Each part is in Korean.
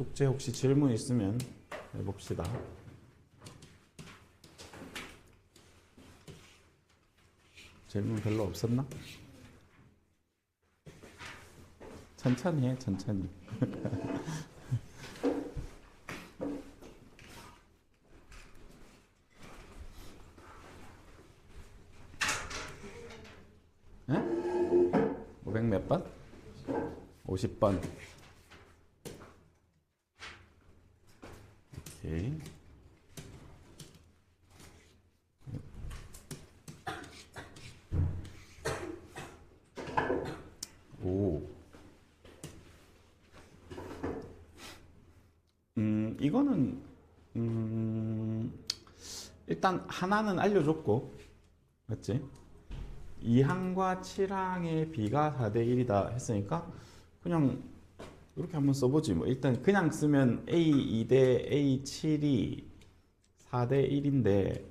숙제 혹시 질문 있으면 해봅시다. 질문 별로 없었나? 천천히 해, 천천히. 에? 500 몇 번? 50번. 오케이. 오. 이거는 일단 하나는 알려줬고, 맞지? 2항과 7항의 B가 4대 1이다 했으니까 그냥 이렇게 한번 써보지. 뭐 일단 그냥 쓰면 A2 대 A7이 4대 1인데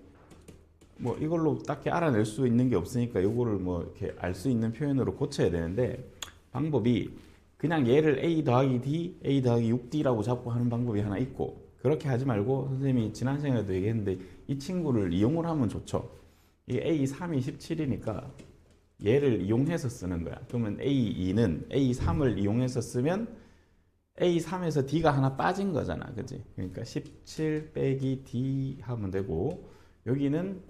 뭐 이걸로 딱히 알아낼 수 있는 게 없으니까 이거를 뭐 이렇게 알 수 있는 표현으로 고쳐야 되는데, 방법이 그냥 얘를 A 더하기 D, A 더하기 6D라고 잡고 하는 방법이 하나 있고, 그렇게 하지 말고 선생님이 지난 시간에도 얘기했는데 이 친구를 이용을 하면 좋죠. 이게 A3이 17이니까 얘를 이용해서 쓰는 거야. 그러면 A2는 A3을 이용해서 쓰면 A3에서 D가 하나 빠진 거잖아. 그지? 그러니까 17 빼기 D 하면 되고, 여기는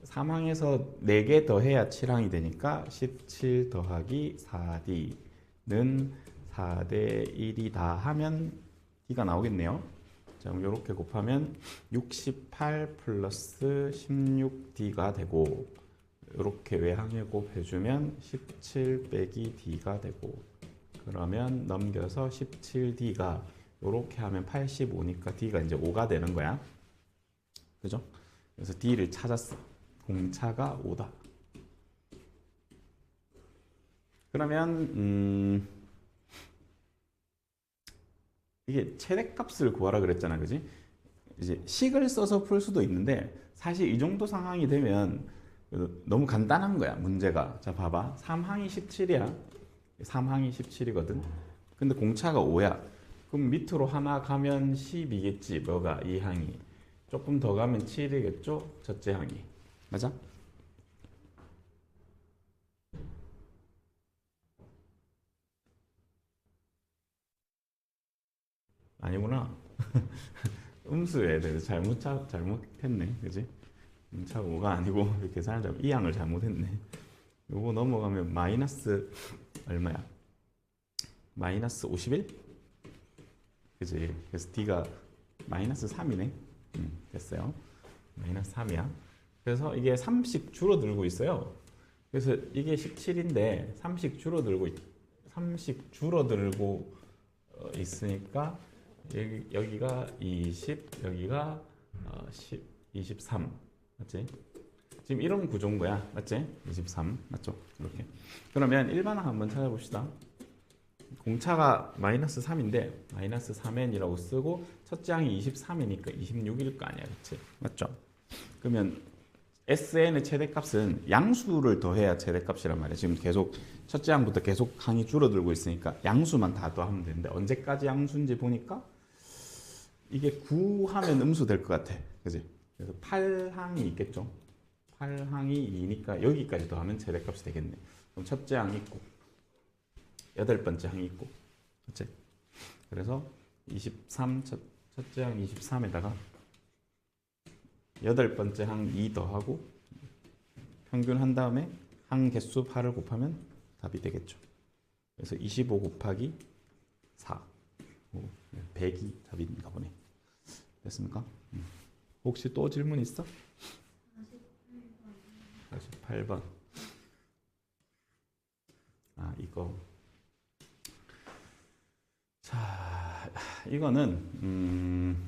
3항에서 4개 더해야 7항이 되니까 17 더하기 4D는 4대 1이다 하면 D가 나오겠네요. 자, 그럼 이렇게 곱하면 68 플러스 16D가 되고, 이렇게 외항에 곱해주면 17 빼기 D가 되고, 그러면 넘겨서 17D가 이렇게 하면 85니까 D가 이제 5가 되는 거야. 그죠? 그래서 D를 찾았어. 공차가 5다. 그러면 이게 최대값을 구하라 그랬잖아, 그지? 이제 식을 써서 풀 수도 있는데 사실 이 정도 상황이 되면 너무 간단한 거야, 문제가. 자, 봐봐. 3항이 17이야. 3항이 17이거든. 근데 공차가 5야. 그럼 밑으로 하나 가면 10이겠지. 뭐가? 2항이. 조금 더 가면 7이겠죠? 첫째 항이. 맞아? 아니구나. 음수 애들 잘못했네. 그지? 차 5가 아니고 계산을 이 항을 잘못했네. 요거 넘어가면 마이너스 얼마야? 마이너스 51? 그지? 그래서 D가 마이너스 3이네. 됐어요. 마이너스 3이야. 그래서 이게 3씩 줄어들고 있어요. 그래서 이게 17인데 3씩 줄어들고 있으니까 여기가 20, 여기가 10, 23. 맞지? 지금 이런 구조인 거야. 맞지? 23. 맞죠? 이렇게. 그러면 일반항 한번 찾아봅시다. 공차가 마이너스 3인데 마이너스 3n이라고 쓰고 첫째 항이 23이니까 26일 거 아니야. 그치? 맞죠? 그러면 SN의 최대값은 양수를 더해야 최대값이란 말이야. 지금 계속 첫째 항부터 계속 항이 줄어들고 있으니까 양수만 다 더하면 되는데 언제까지 양수인지 보니까 이게 9 하면 음수 될 것 같아. 그지? 그래서 8항이 있겠죠? 8항이 2니까 여기까지 더하면 최대값이 되겠네. 그럼 첫째 항이 있고 여덟 번째 항이 있고, 그치? 그래서 23, 첫째 항 23에다가 여덟 번째 항 2 더하고 평균 한 다음에 항 개수 8을 곱하면 답이 되겠죠. 그래서 25 곱하기 4, 100이 답인가 보네. 됐습니까? 혹시 또 질문 있어? 48번. 아, 이거. 자, 이거는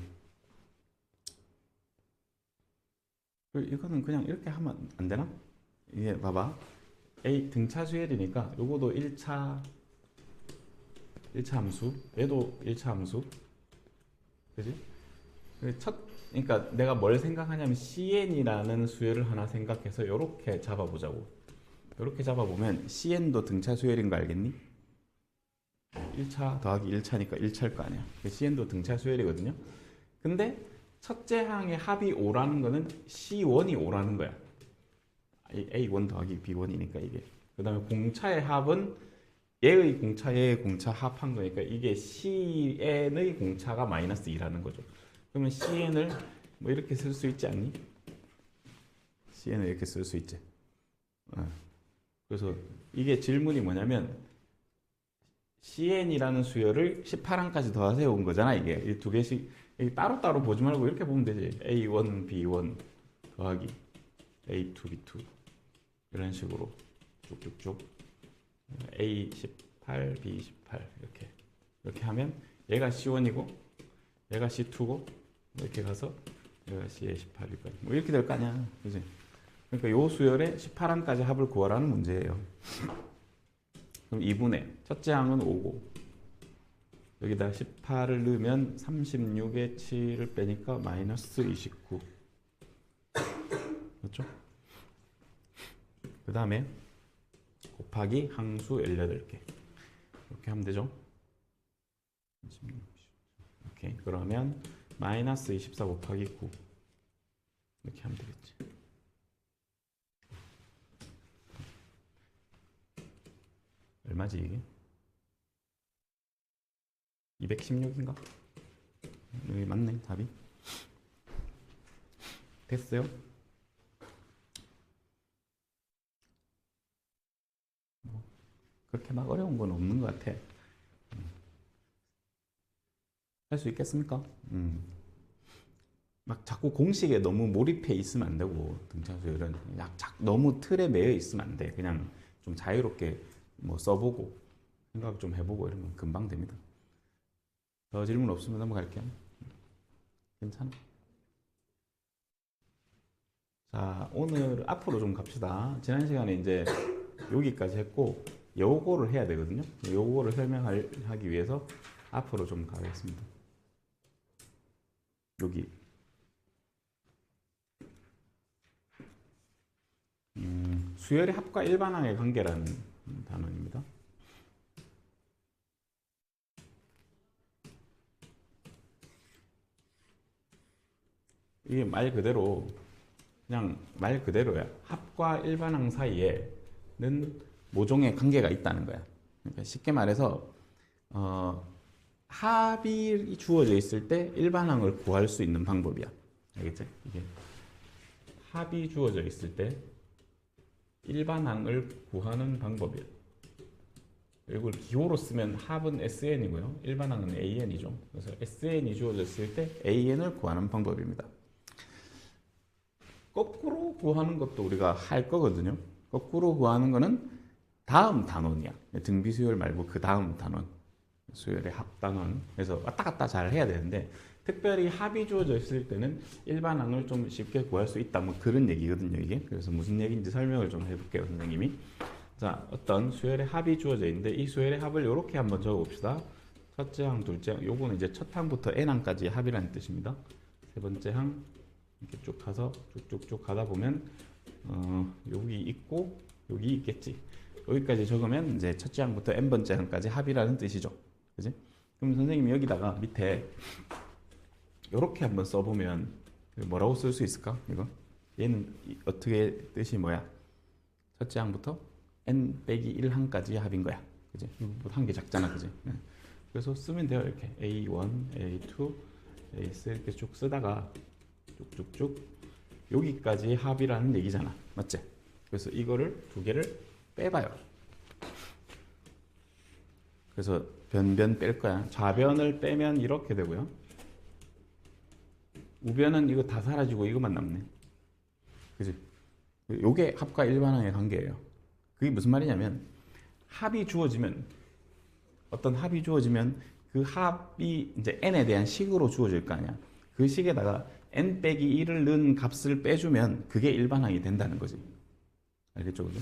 이거는 그냥 이렇게 하면 안 되나? 이게 봐봐. A 등차수열이니까 요거도 1차 함수, 얘도 1차 함수. 그지? 그러니까 내가 뭘 생각하냐면 CN이라는 수열을 하나 생각해서 이렇게 잡아보자고. 이렇게 잡아보면 CN도 등차 수열인 거 알겠니? 1차 더하기 1차니까 1차일 거 아니야. CN도 등차 수열이거든요. 근데 첫째 항의 합이 5라는 거는 C1이 5라는 거야. A1 더하기 B1이니까 이게. 그 다음에 공차의 합은 얘의 공차 합한 거니까 이게 CN의 공차가 마이너스 2라는 거죠. 그러면 CN을 뭐 이렇게 쓸 수 있지 않니? CN을 이렇게 쓸 수 있지. 그래서 이게 질문이 뭐냐면 CN이라는 수열을 18항까지 더해서 온 거잖아. 이게 이 두 개씩 따로따로 보지 말고 이렇게 보면 되지. A1, B1 더하기 A2, B2 이런 식으로 쭉쭉쭉 A18, B18 이렇게 하면 얘가 C1이고 얘가 C2고 이렇게 가서 얘가 C18일 거야. 뭐 이렇게 될 거 아니야. 그지? 그러니까 요 수열의 18항까지 합을 구하라는 문제예요. 그럼 2분의 첫째 항은 5고 여기다 18을 넣으면 36에 7을 빼니까 마이너스 29. 맞죠? 그 다음에 곱하기 항수 18개 이렇게 하면 되죠. 오케이. 그러면 마이너스 24 곱하기 9 이렇게 하면 되겠지. 얼마지 이게? 216인가? 여기 맞네 답이. 됐어요? 뭐 그렇게 막 어려운 건 없는 것 같아. 할 수 있겠습니까? 막 자꾸 공식에 너무 몰입해 있으면 안 되고 등차수열은 너무 틀에 매여 있으면 안 돼. 그냥 좀 자유롭게 뭐 써보고 생각 좀 해보고 이러면 금방 됩니다. 더 질문 없으면 넘어갈게요. 괜찮아? 자, 오늘 앞으로 좀 갑시다. 지난 시간에 이제 여기까지 했고 요거를 해야 되거든요. 요거를 설명하기 위해서 앞으로 좀 가겠습니다. 여기 수열의 합과 일반항의 관계라는 단어입니다. 이게 말 그대로 그냥 말 그대로야. 합과 일반항 사이에는 모종의 관계가 있다는 거야. 그러니까 쉽게 말해서 합이 주어져 있을 때 일반항을 구할 수 있는 방법이야. 알겠지? 이게 합이 주어져 있을 때 일반항을 구하는 방법이야. 이걸 기호로 쓰면 합은 SN이고요. 일반항은 AN이죠. 그래서 SN이 주어졌을 때 AN을 구하는 방법입니다. 거꾸로 구하는 것도 우리가 할 거거든요. 거꾸로 구하는 거는 다음 단원이야. 등비 수열 말고 그 다음 단원. 수열의 합 단원. 그래서 왔다 갔다 잘 해야 되는데 특별히 합이 주어져 있을 때는 일반항을 좀 쉽게 구할 수 있다. 뭐 그런 얘기거든요, 이게. 그래서 무슨 얘기인지 설명을 좀 해볼게요, 선생님이. 자, 어떤 수열의 합이 주어져 있는데 이 수열의 합을 이렇게 한번 적어봅시다. 첫째 항, 둘째 항. 요거는 이제 첫 항부터 n항까지의 합이라는 뜻입니다. 세 번째 항 이렇게 쭉 가서 쭉쭉쭉 가다 보면 여기 있고 여기 있겠지. 여기까지 적으면 이제 첫째 항부터 n번째 항까지 합이라는 뜻이죠. 그지? 그럼 선생님이 여기다가 밑에 이렇게 한번 써보면 뭐라고 쓸 수 있을까? 이거 얘는 어떻게 뜻이 뭐야? 첫째 항부터 n 빼기 1항까지의 합인 거야. 그지? 한 개 작잖아, 그지? 그래서 쓰면 돼요. 이렇게 A1, A2, A3 이렇게 쭉 쓰다가 쭉쭉쭉 여기까지 합이라는 얘기잖아, 맞지? 그래서 이거를 두 개를 빼봐요. 그래서 변변 뺄 거야. 좌변을 빼면 이렇게 되고요. 우변은 이거 다 사라지고 이것만 남네. 그지? 요게 합과 일반항의 관계예요. 그게 무슨 말이냐면 합이 주어지면 어떤 합이 주어지면 그 합이 이제 n에 대한 식으로 주어질 거 아니야. 그 식에다가 n 빼기 1을 넣은 값을 빼주면 그게 일반항이 된다는 거지. 알겠죠? 그죠?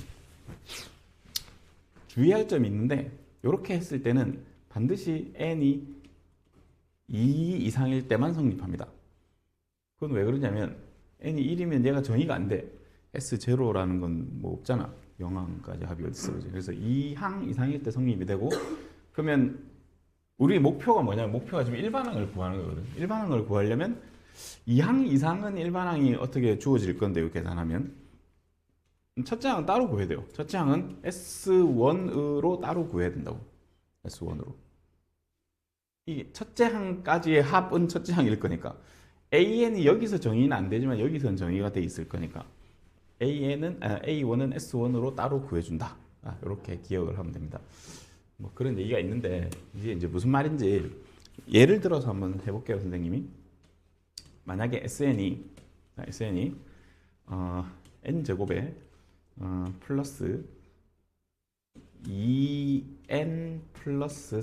주의할 점이 있는데 이렇게 했을 때는 반드시 n이 2 이상일 때만 성립합니다. 그건 왜 그러냐면 n이 1이면 얘가 정의가 안 돼. S0라는 건 뭐 없잖아. 0항까지 합이 어디 있어. 그래서 2항 이상일 때 성립이 되고 그러면 우리 목표가 뭐냐면 목표가 지금 일반항을 구하는 거거든. 일반항을 구하려면 2항 이상은 일반항이 어떻게 주어질 건데요, 계산하면. 첫째 항은 따로 구해야 돼요. 첫째 항은 S1으로 따로 구해야 된다고. S1으로. 이 첫째 항까지의 합은 첫째 항일 거니까. AN이 여기서 정의는 안 되지만 여기서는 정의가 돼 있을 거니까. A1은 S1으로 따로 구해준다. 이렇게 기억을 하면 됩니다. 뭐 그런 얘기가 있는데 이게 이제 무슨 말인지 예를 들어서 한번 해볼게요, 선생님이. 만약에 SN이 n 제곱에 플러스 2n 플러스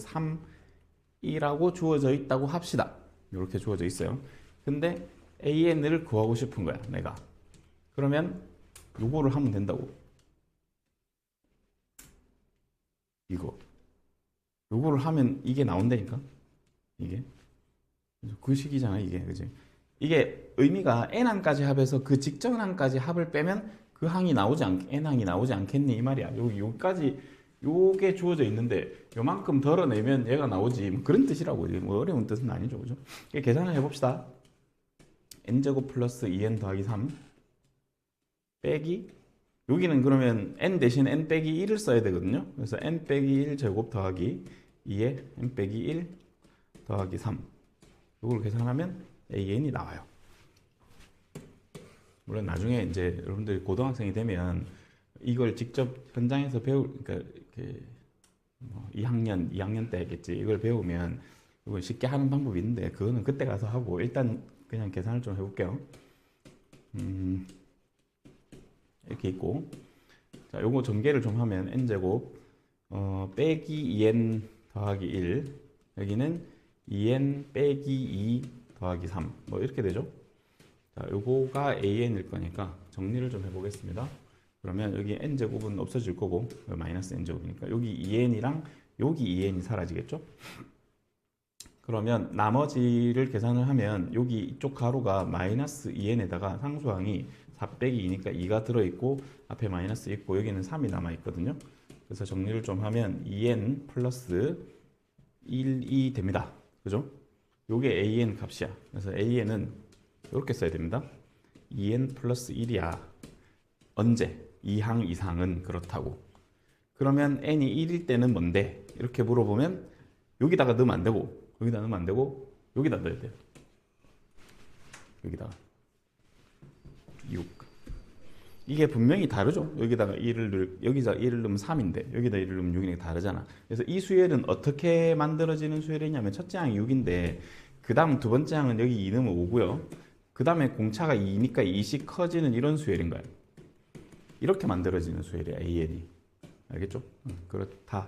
3이라고 주어져 있다고 합시다. 이렇게 주어져 있어요. 근데 an을 구하고 싶은 거야, 내가. 그러면 요거를 하면 된다고. 요거를 하면 이게 나온다니까. 이게 그 식이잖아, 이게. 그지? 이게 의미가 n항까지 합해서 그 직전 항까지 합을 빼면 그 항이 나오지 n항이 나오지 않겠니 이 말이야. 여기까지 요게 주어져 있는데 요만큼 덜어내면 얘가 나오지, 뭐 그런 뜻이라고. 뭐 어려운 뜻은 아니죠, 그죠? 계산을 해봅시다. n제곱 플러스 2n 더하기 3 빼기, 여기는 그러면 n 대신 n 빼기 1을 써야 되거든요. 그래서 n 빼기 1 제곱 더하기 2에 n 빼기 1 더하기 3, 이걸 계산하면 an이 나와요. 물론 나중에 이제 여러분들이 고등학생이 되면 이걸 직접 현장에서 그러니까 이렇게 2학년 때겠지. 이걸 배우면 이걸 쉽게 하는 방법이 있는데 그거는 그때 가서 하고, 일단 그냥 계산을 좀 해볼게요. 이렇게 있고, 자, 요거 전개를 좀 하면 n제곱 빼기 2n 더하기 1, 여기는 2n 빼기 2 더하기 3, 뭐 이렇게 되죠. 자, 요거가 an일 거니까 정리를 좀 해보겠습니다. 그러면 여기 n제곱은 없어질 거고 마이너스 n제곱이니까 여기 2n이랑 여기 2n이 사라지겠죠. 그러면 나머지를 계산을 하면 여기 이쪽 가로가 마이너스 2n에다가 상수항이 4 빼기 2니까 2가 들어있고 앞에 마이너스 있고 여기는 3이 남아있거든요. 그래서 정리를 좀 하면 2n 플러스 1이 됩니다. 그죠? 요게 an 값이야. 그래서 an은 이렇게 써야 됩니다. 2n 플러스 1이야. 언제? 2항 이상은 그렇다고. 그러면 n이 1일 때는 뭔데? 이렇게 물어보면 여기다가 넣으면 안 되고, 여기다 넣으면 안 되고, 여기다 넣어야 돼요. 여기다가 6. 이게 분명히 다르죠. 여기다가 1을 여기다 1을 넣으면 3인데 여기다 1을 넣으면 6이니까 다르잖아. 그래서 이 수열은 어떻게 만들어지는 수열이냐면 첫째 항이 6인데 그 다음 두 번째 항은 여기 2 넣으면 5고요. 그 다음에 공차가 2니까 2씩 커지는 이런 수열인 거예요. 이렇게 만들어지는 수열이야, AN이. 알겠죠? 그렇다.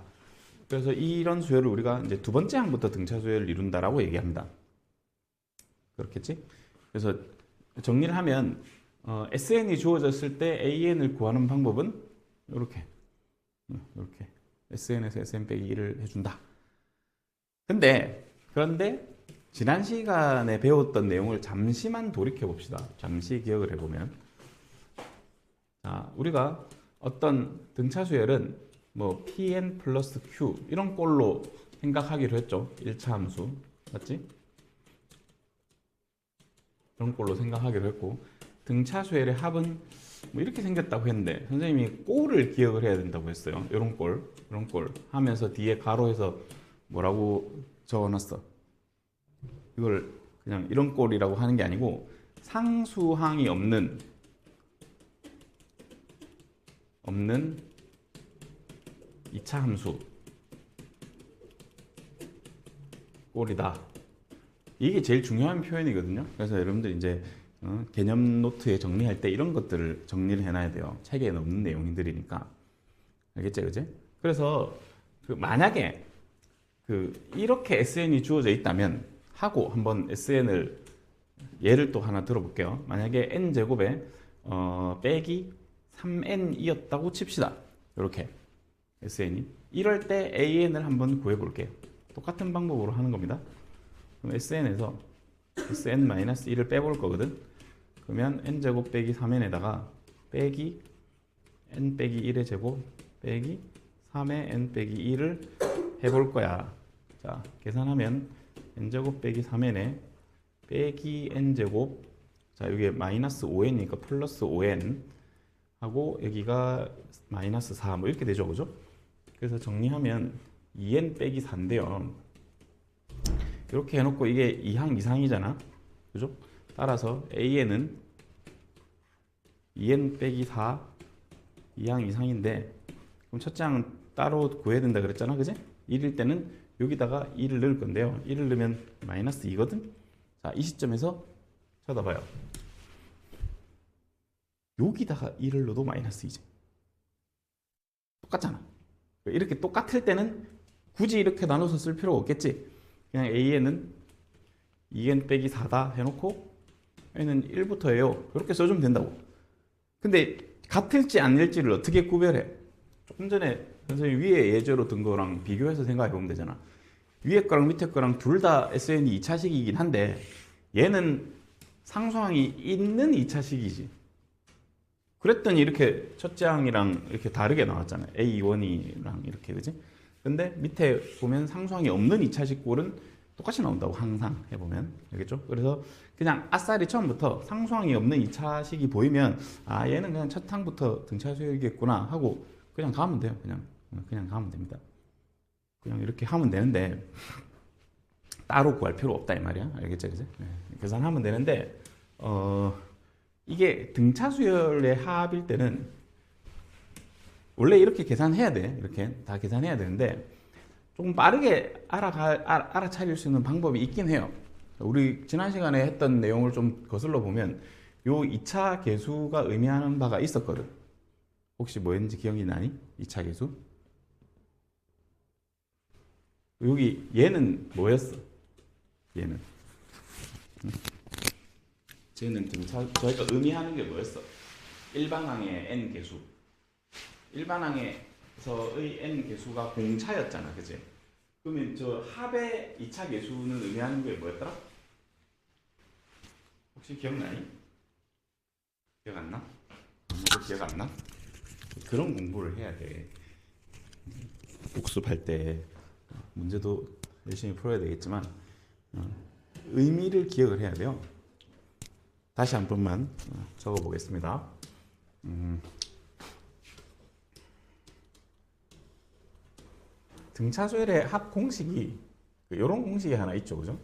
그래서 이런 수열을 우리가 이제 두 번째 항부터 등차 수열을 이룬다라고 얘기합니다. 그렇겠지? 그래서 정리를 하면 SN이 주어졌을 때 AN을 구하는 방법은 이렇게 SN에서 SN 빼기 1을 해준다. 그런데 지난 시간에 배웠던 내용을 잠시만 돌이켜 봅시다. 잠시 기억을 해보면, 자, 우리가 어떤 등차 수열은 뭐 Pn 플러스 Q 이런 꼴로 생각하기로 했죠. 1차 함수 맞지? 이런 꼴로 생각하기로 했고, 등차 수열의 합은 뭐 이렇게 생겼다고 했는데 선생님이 꼴을 기억을 해야 된다고 했어요. 이런 꼴 하면서 뒤에 가로에서 뭐라고 적어놨어? 이걸 그냥 이런 꼴이라고 하는 게 아니고 상수항이 없는 2차 함수 꼴이다. 이게 제일 중요한 표현이거든요. 그래서 여러분들 이제 개념 노트에 정리할 때 이런 것들을 정리를 해놔야 돼요. 책에 없는 내용들이니까. 알겠지, 그지? 그래서 만약에 이렇게 SN이 주어져 있다면 하고 한번 SN을 예를 또 하나 들어볼게요. 만약에 n제곱에 빼기 3n이었다고 칩시다. 이렇게 SN이. 이럴 때 AN을 한번 구해볼게요. 똑같은 방법으로 하는 겁니다. 그럼 SN에서 SN-1을 빼볼 거거든. 그러면 n제곱 빼기 3n에다가 빼기 n 빼기 1의 제곱 빼기 3의 n 빼기 1을 해볼 거야. 자, 계산하면 n제곱 빼기 3n에 빼기 n제곱, 자, 이게 마이너스 5n이니까 플러스 5n 하고 여기가 마이너스 4 뭐 이렇게 되죠, 그죠? 그래서 정리하면 2n 빼기 4인데요. 이렇게 해놓고 이게 2항 이상이잖아, 그죠? 따라서 an은 2n 빼기 4 2항 이상인데, 그럼 첫째 항은 따로 구해야 된다 그랬잖아, 그지? 1일 때는 여기다가 1을 넣을 건데요. 1을 넣으면 마이너스 2거든. 자, 이 시점에서 쳐다봐요. 여기다가 1을 넣어도 마이너스 2죠. 똑같잖아. 이렇게 똑같을 때는 굳이 이렇게 나눠서 쓸 필요가 없겠지. 그냥 a에는 2n 빼기 4다 해놓고 a는 1부터예요. 이렇게 써주면 된다고. 근데 같을지 아닐지를 어떻게 구별해? 조금 전에 선생님 위에 예제로 든 거랑 비교해서 생각해 보면 되잖아. 위에 거랑 밑에 거랑 둘 다 SN이 2차식이긴 한데 얘는 상수항이 있는 2차식이지. 그랬더니 이렇게 첫째 항이랑 이렇게 다르게 나왔잖아요. A1이랑 이렇게, 그지? 근데 밑에 보면 상수항이 없는 2차식 꼴은 똑같이 나온다고, 항상 해보면. 알겠죠? 그래서 그냥 아싸리 처음부터 상수항이 없는 2차식이 보이면 아, 얘는 그냥 첫 항부터 등차수열이겠구나 하고 그냥 가면 돼요. 그냥 가면 됩니다. 그냥 이렇게 하면 되는데 따로 구할 필요 없다 이 말이야. 알겠죠? 그지? 네. 계산하면 되는데 이게 등차수열의 합일 때는 원래 이렇게 계산해야 돼. 이렇게 다 계산해야 되는데 조금 빠르게 알아차릴 수 있는 방법이 있긴 해요. 우리 지난 시간에 했던 내용을 좀 거슬러 보면 요 2차 계수가 의미하는 바가 있었거든. 혹시 뭐였는지 기억이 나니? 2차 계수? 여기 얘는 뭐였어? 얘는 쟤는 저희가 의미하는 게 뭐였어? 일반항의 n 계수. 일반항에서의 n 계수가 공차였잖아, 그치? 그러면 저 합의 2차 계수는 의미하는 게 뭐였더라? 혹시 기억나니? 기억 안 나? 아무도 기억 안 나? 그런 공부를 해야 돼. 복습할 때 문제도 열심히 풀어야 되겠지만 의미를 기억을 해야 돼요. 다시 한 번만 적어 보겠습니다. 등차수열의 합 공식이 이런 공식이 하나 있죠, 그죠?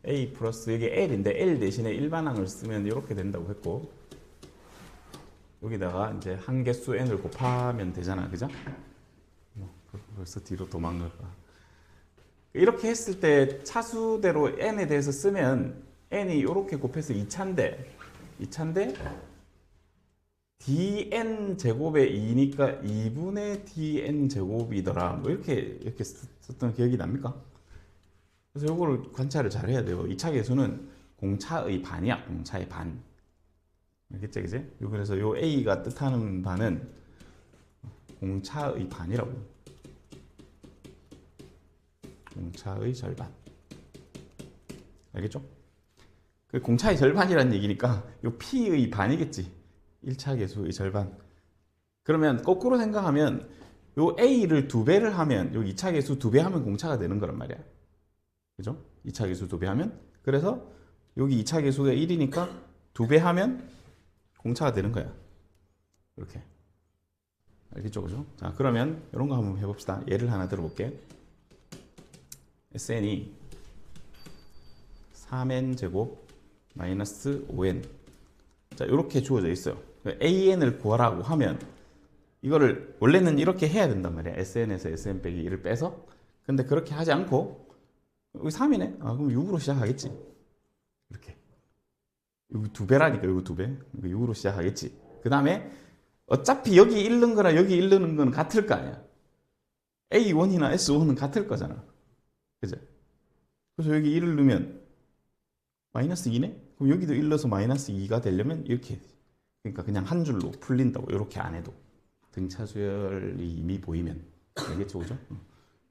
A 플러스 여기 L인데 L 대신에 일반항을 쓰면 이렇게 된다고 했고 여기다가 이제 한개수 N을 곱하면 되잖아, 그죠? 벌써 뒤로 도망갈까? 이렇게 했을 때 차수대로 N에 대해서 쓰면 N이 이렇게 곱해서 2차인데 dn 제곱의 2니까 2분의 dn 제곱이더라. 뭐 이렇게 썼던 기억이 납니까? 그래서 이거를 관찰을 잘 해야 돼요. 2차 계수는 공차의 반이야. 공차의 반. 알겠지, 그지? 그래서 요 a가 뜻하는 바는 공차의 반이라고. 공차의 절반. 알겠죠? 그 공차의 절반이라는 얘기니까 요 p의 반이겠지. 1차 계수의 절반. 그러면 거꾸로 생각하면 요 a를 2배를 하면 요 2차 계수 2배 하면 공차가 되는 거란 말이야. 그죠? 2차 계수 2배 하면. 그래서 여기 2차 계수가 1이니까 2배 하면 공차가 되는 거야. 이렇게. 알겠죠? 그죠? 자, 그러면 이런 거 한번 해봅시다. 예를 하나 들어볼게. SN이 3n 제곱 마이너스 5n. 자, 이렇게 주어져 있어요. AN을 구하라고 하면 이거를 원래는 이렇게 해야 된단 말이야. SN에서 SN 빼기 1을 빼서. 근데 그렇게 하지 않고 여기 3이네. 아, 그럼 6으로 시작하겠지. 이렇게. 여기 2배라니까. 여기 2배. 6으로 시작하겠지. 그 다음에 어차피 여기 1 넣은 거랑 여기 1 넣는 건 같을 거 아니야. A1이나 S1은 같을 거잖아. 그죠? 그래서 여기 1을 넣으면 마이너스 2네? 그럼 여기도 1 넣어서 마이너스 2가 되려면 이렇게. 그러니까 그냥 한 줄로 풀린다고. 이렇게 안 해도. 등차수열이 이미 보이면. 알겠죠? 그죠?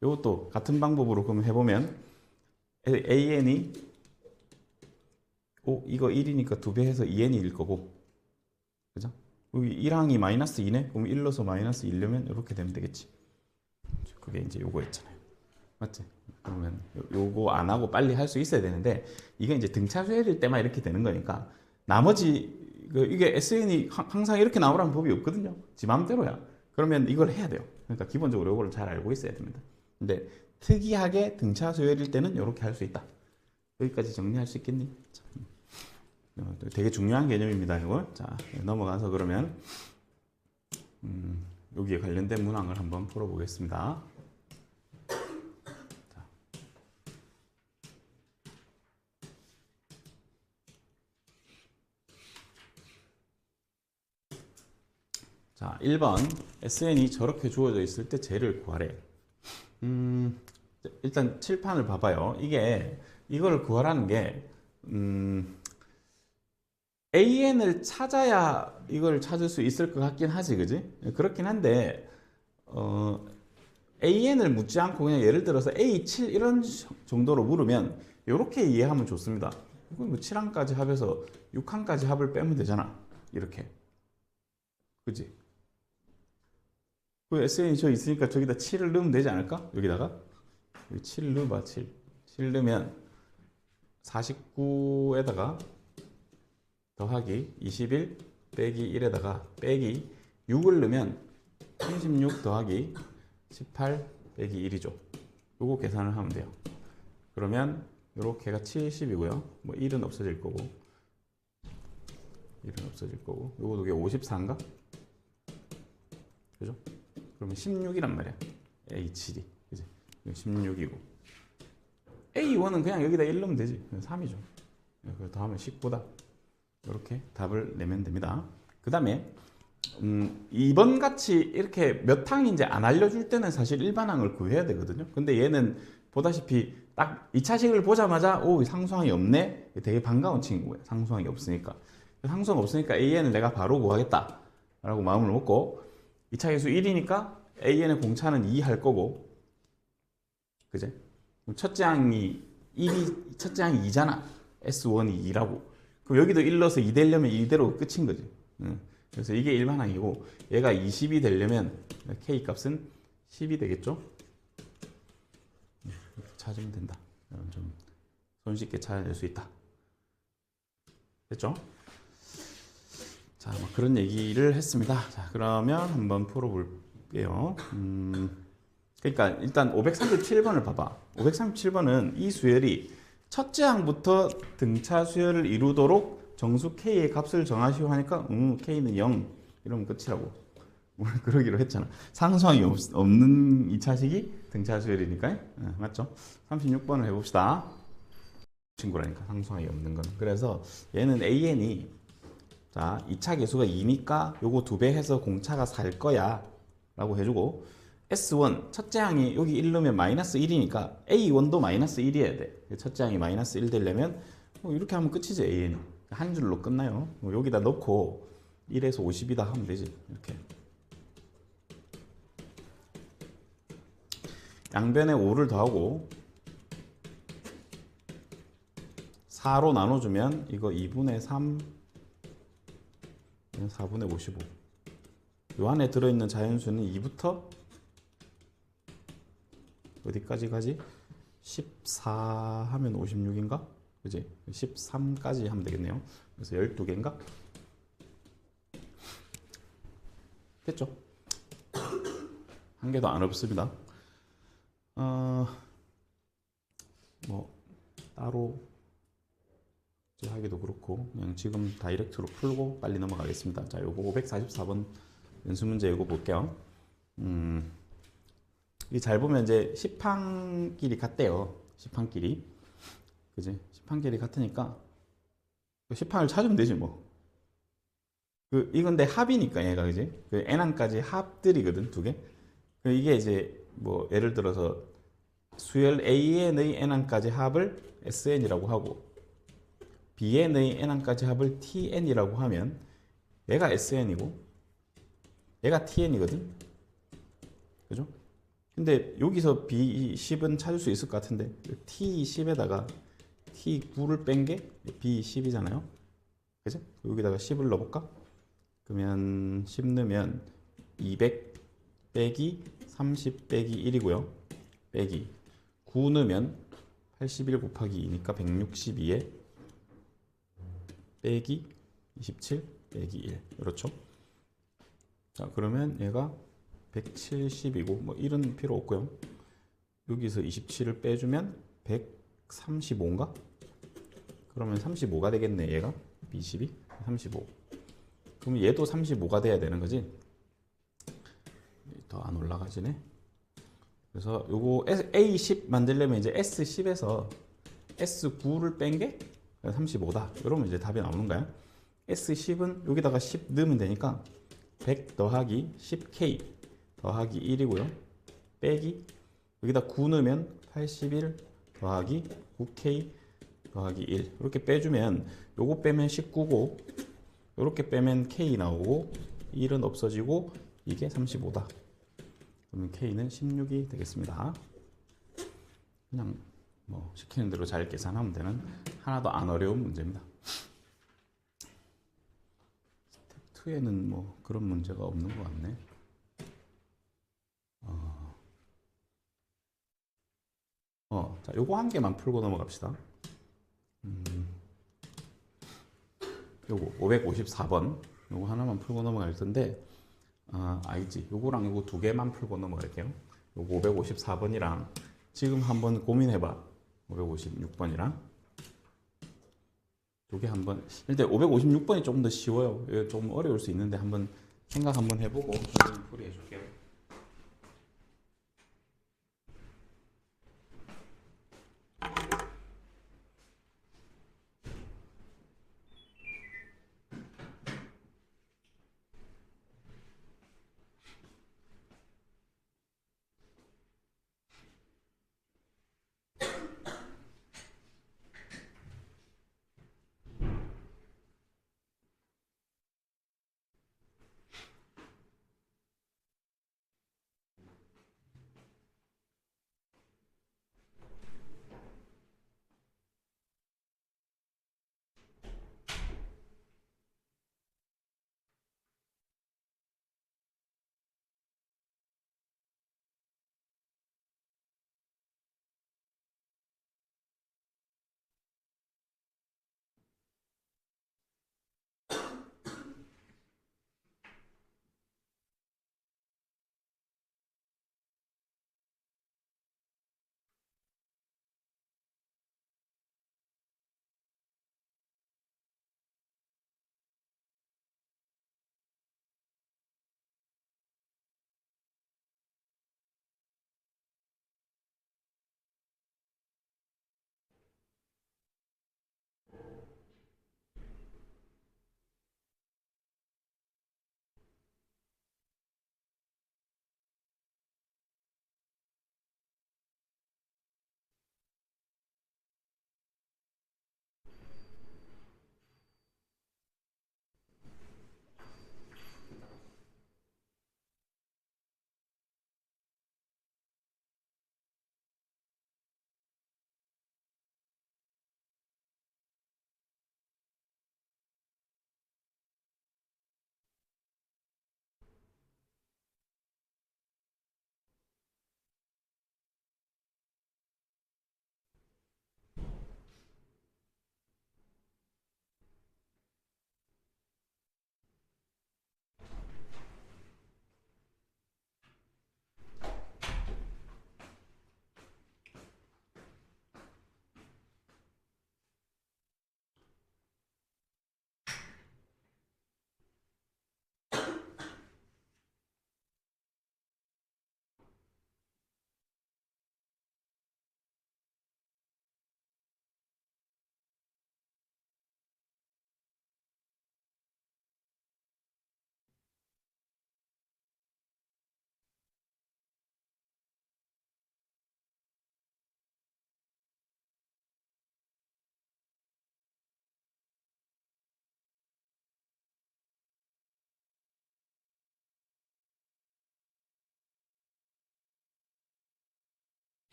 이것도 같은 방법으로 그럼 해보면 AN이 이거 1이니까 2배 해서 2n일 거고. 그죠? 여기 1항이 마이너스 2네? 그럼 1 넣어서 마이너스 1려면 이렇게 되면 되겠지. 그게 이제 요거였잖아요. 맞지? 그러면 요거 안 하고 빨리 할 수 있어야 되는데 이건 이제 등차 수열일 때만 이렇게 되는 거니까 나머지 이게 SN이 항상 이렇게 나오라는 법이 없거든요. 지 맘대로야. 그러면 이걸 해야 돼요. 그러니까 기본적으로 이걸 잘 알고 있어야 됩니다. 근데 특이하게 등차 수열일 때는 이렇게 할 수 있다. 여기까지 정리할 수 있겠니? 되게 중요한 개념입니다. 이거. 자, 넘어가서 그러면 여기에 관련된 문항을 한번 풀어보겠습니다. 자, 1번 SN이 저렇게 주어져 있을 때 쟤를 구하래. 일단 칠판을 봐봐요. 이걸 구하라는 게 AN을 찾아야 이걸 찾을 수 있을 것 같긴 하지, 그지? 그렇긴 한데 AN을 묻지 않고 그냥 예를 들어서 A7 이런 정도로 물으면 이렇게 이해하면 좋습니다. 이건 뭐 7항까지 합해서 6항까지 합을 빼면 되잖아. 이렇게. 그지? 그 SN이 저 있으니까 저기다 7을 넣으면 되지 않을까? 여기다가 여기 7을 넣어봐. 7 넣으면 49에다가 더하기 21 빼기 1에다가 빼기 6을 넣으면 36 더하기 18 빼기 1이죠. 요거 계산을 하면 돼요. 그러면 요렇게가 70이고요. 뭐 1은 없어질 거고 1은 없어질 거고 요거 두개 54인가? 그죠? 그러면 16이란 말이야. A7이. 그지? 16이고. A1은 그냥 여기다 1 넣으면 되지. 3이죠. 그걸 더하면 19다. 이렇게 답을 내면 됩니다. 그 다음에 2번 같이 이렇게 몇 항인지 안 알려줄 때는 사실 일반항을 구해야 되거든요. 근데 얘는 보다시피 딱 2차식을 보자마자 오, 상수항이 없네. 되게 반가운 친구예요. 상수항이 없으니까. 상수항 없으니까 AN을 내가 바로 구하겠다 라고 마음을 먹고 2차 계수 1이니까 AN의 공차는 2 할 거고, 그제? 첫째 항이 2잖아. S1이 2라고. 그럼 여기도 1 넣어서 2 되려면 이대로 끝인 거지. 그래서 이게 일반항이고, 얘가 20이 되려면 K 값은 10이 되겠죠? 이렇게 찾으면 된다. 좀 손쉽게 찾아낼 수 있다. 됐죠? 자, 뭐 그런 얘기를 했습니다. 자, 그러면 한번 풀어볼게요. 그러니까 일단 537번을 봐봐. 537번은 이 수열이 첫째 항부터 등차 수열을 이루도록 정수 K의 값을 정하시오 하니까 K는 0 이러면 끝이라고. 오늘 그러기로 했잖아. 상수항이 없는 2차식이 등차 수열이니까. 맞죠? 36번을 해봅시다. 친구라니까 상수항이 없는 거는. 그래서 얘는 AN이 자, 2차 계수가 2니까 요거 2배 해서 공차가 4일 거야 라고 해주고, S1 첫째 항이 여기 1 넣으면 마이너스 1이니까 A1도 마이너스 1이어야 돼. 첫째 항이 마이너스 1 되려면 이렇게 하면 끝이지. AN이 한 줄로 끝나요. 여기다 넣고 1에서 50이다 하면 되지. 이렇게 양변에 5를 더하고 4로 나눠주면 이거 2분의 3 4분의 55. 요 안에 들어있는 자연수는 2부터 어디까지 가지? 14 하면 56인가? 그지? 13까지 하면 되겠네요. 그래서 12개인가? 됐죠? 한 개도 안 없습니다. 뭐 따로 하기도 그렇고 그냥 지금 다이렉트로 풀고 빨리 넘어가겠습니다. 자, 요거 544번 연수 문제 이거 볼게요. 이게 잘 보면 이제 10항끼리 같대요. 10항끼리. 그지? 10항끼리 같으니까 10항을 찾으면 되지 뭐. 이건 내 합이니까 얘가, 그지? n항까지 합들이거든, 두 개. 이게 이제 뭐 예를 들어서 수열 AN의 n항까지 합을 SN이라고 하고 BN의 n항까지 합을 TN이라고 하면 얘가 SN이고 얘가 TN이거든. 그죠? 근데 여기서 B10은 찾을 수 있을 것 같은데 T10에다가 T9를 뺀 게 B10이잖아요. 그죠? 여기다가 10을 넣어볼까? 그러면 10 넣으면 200 빼기 30 빼기 1이고요. 빼기 9 넣으면 81 곱하기 2니까 162에 빼기 27 빼기 1. 그렇죠? 자, 그러면 얘가 170이고 뭐 1은 필요 없고요. 여기서 27을 빼주면 135인가? 그러면 35가 되겠네. 얘가 B12 35. 그럼 얘도 35가 돼야 되는 거지. 더 안 올라가지네. 그래서 요거 A10 만들려면 이제 S10에서 S9를 뺀 게 35다. 이러면 이제 답이 나오는 거야. S10은 여기다가 10 넣으면 되니까 100 더하기 10K 더하기 1이고요. 빼기 여기다 9 넣으면 81 더하기 9K 더하기 1. 이렇게 빼주면 요거 빼면 19고 이렇게 빼면 K 나오고 1은 없어지고 이게 35다. 그러면 K는 16이 되겠습니다. 그냥 뭐 시키는 대로 잘 계산하면 되는 하나도 안 어려운 문제입니다. 스텝 2에는 뭐 그런 문제가 없는 것 같네. 자, 요거 한 개만 풀고 넘어갑시다. 요거 554번 요거 하나만 풀고 넘어갈 텐데 알지? 요거랑 요거 두 개만 풀고 넘어갈게요. 요거 554번이랑 지금 한번 고민해봐. 556번이랑 요게 한번 일단 556번이 조금 더 쉬워요. 좀 어려울 수 있는데 한번 생각 한번 해보고 풀이해 줄게요.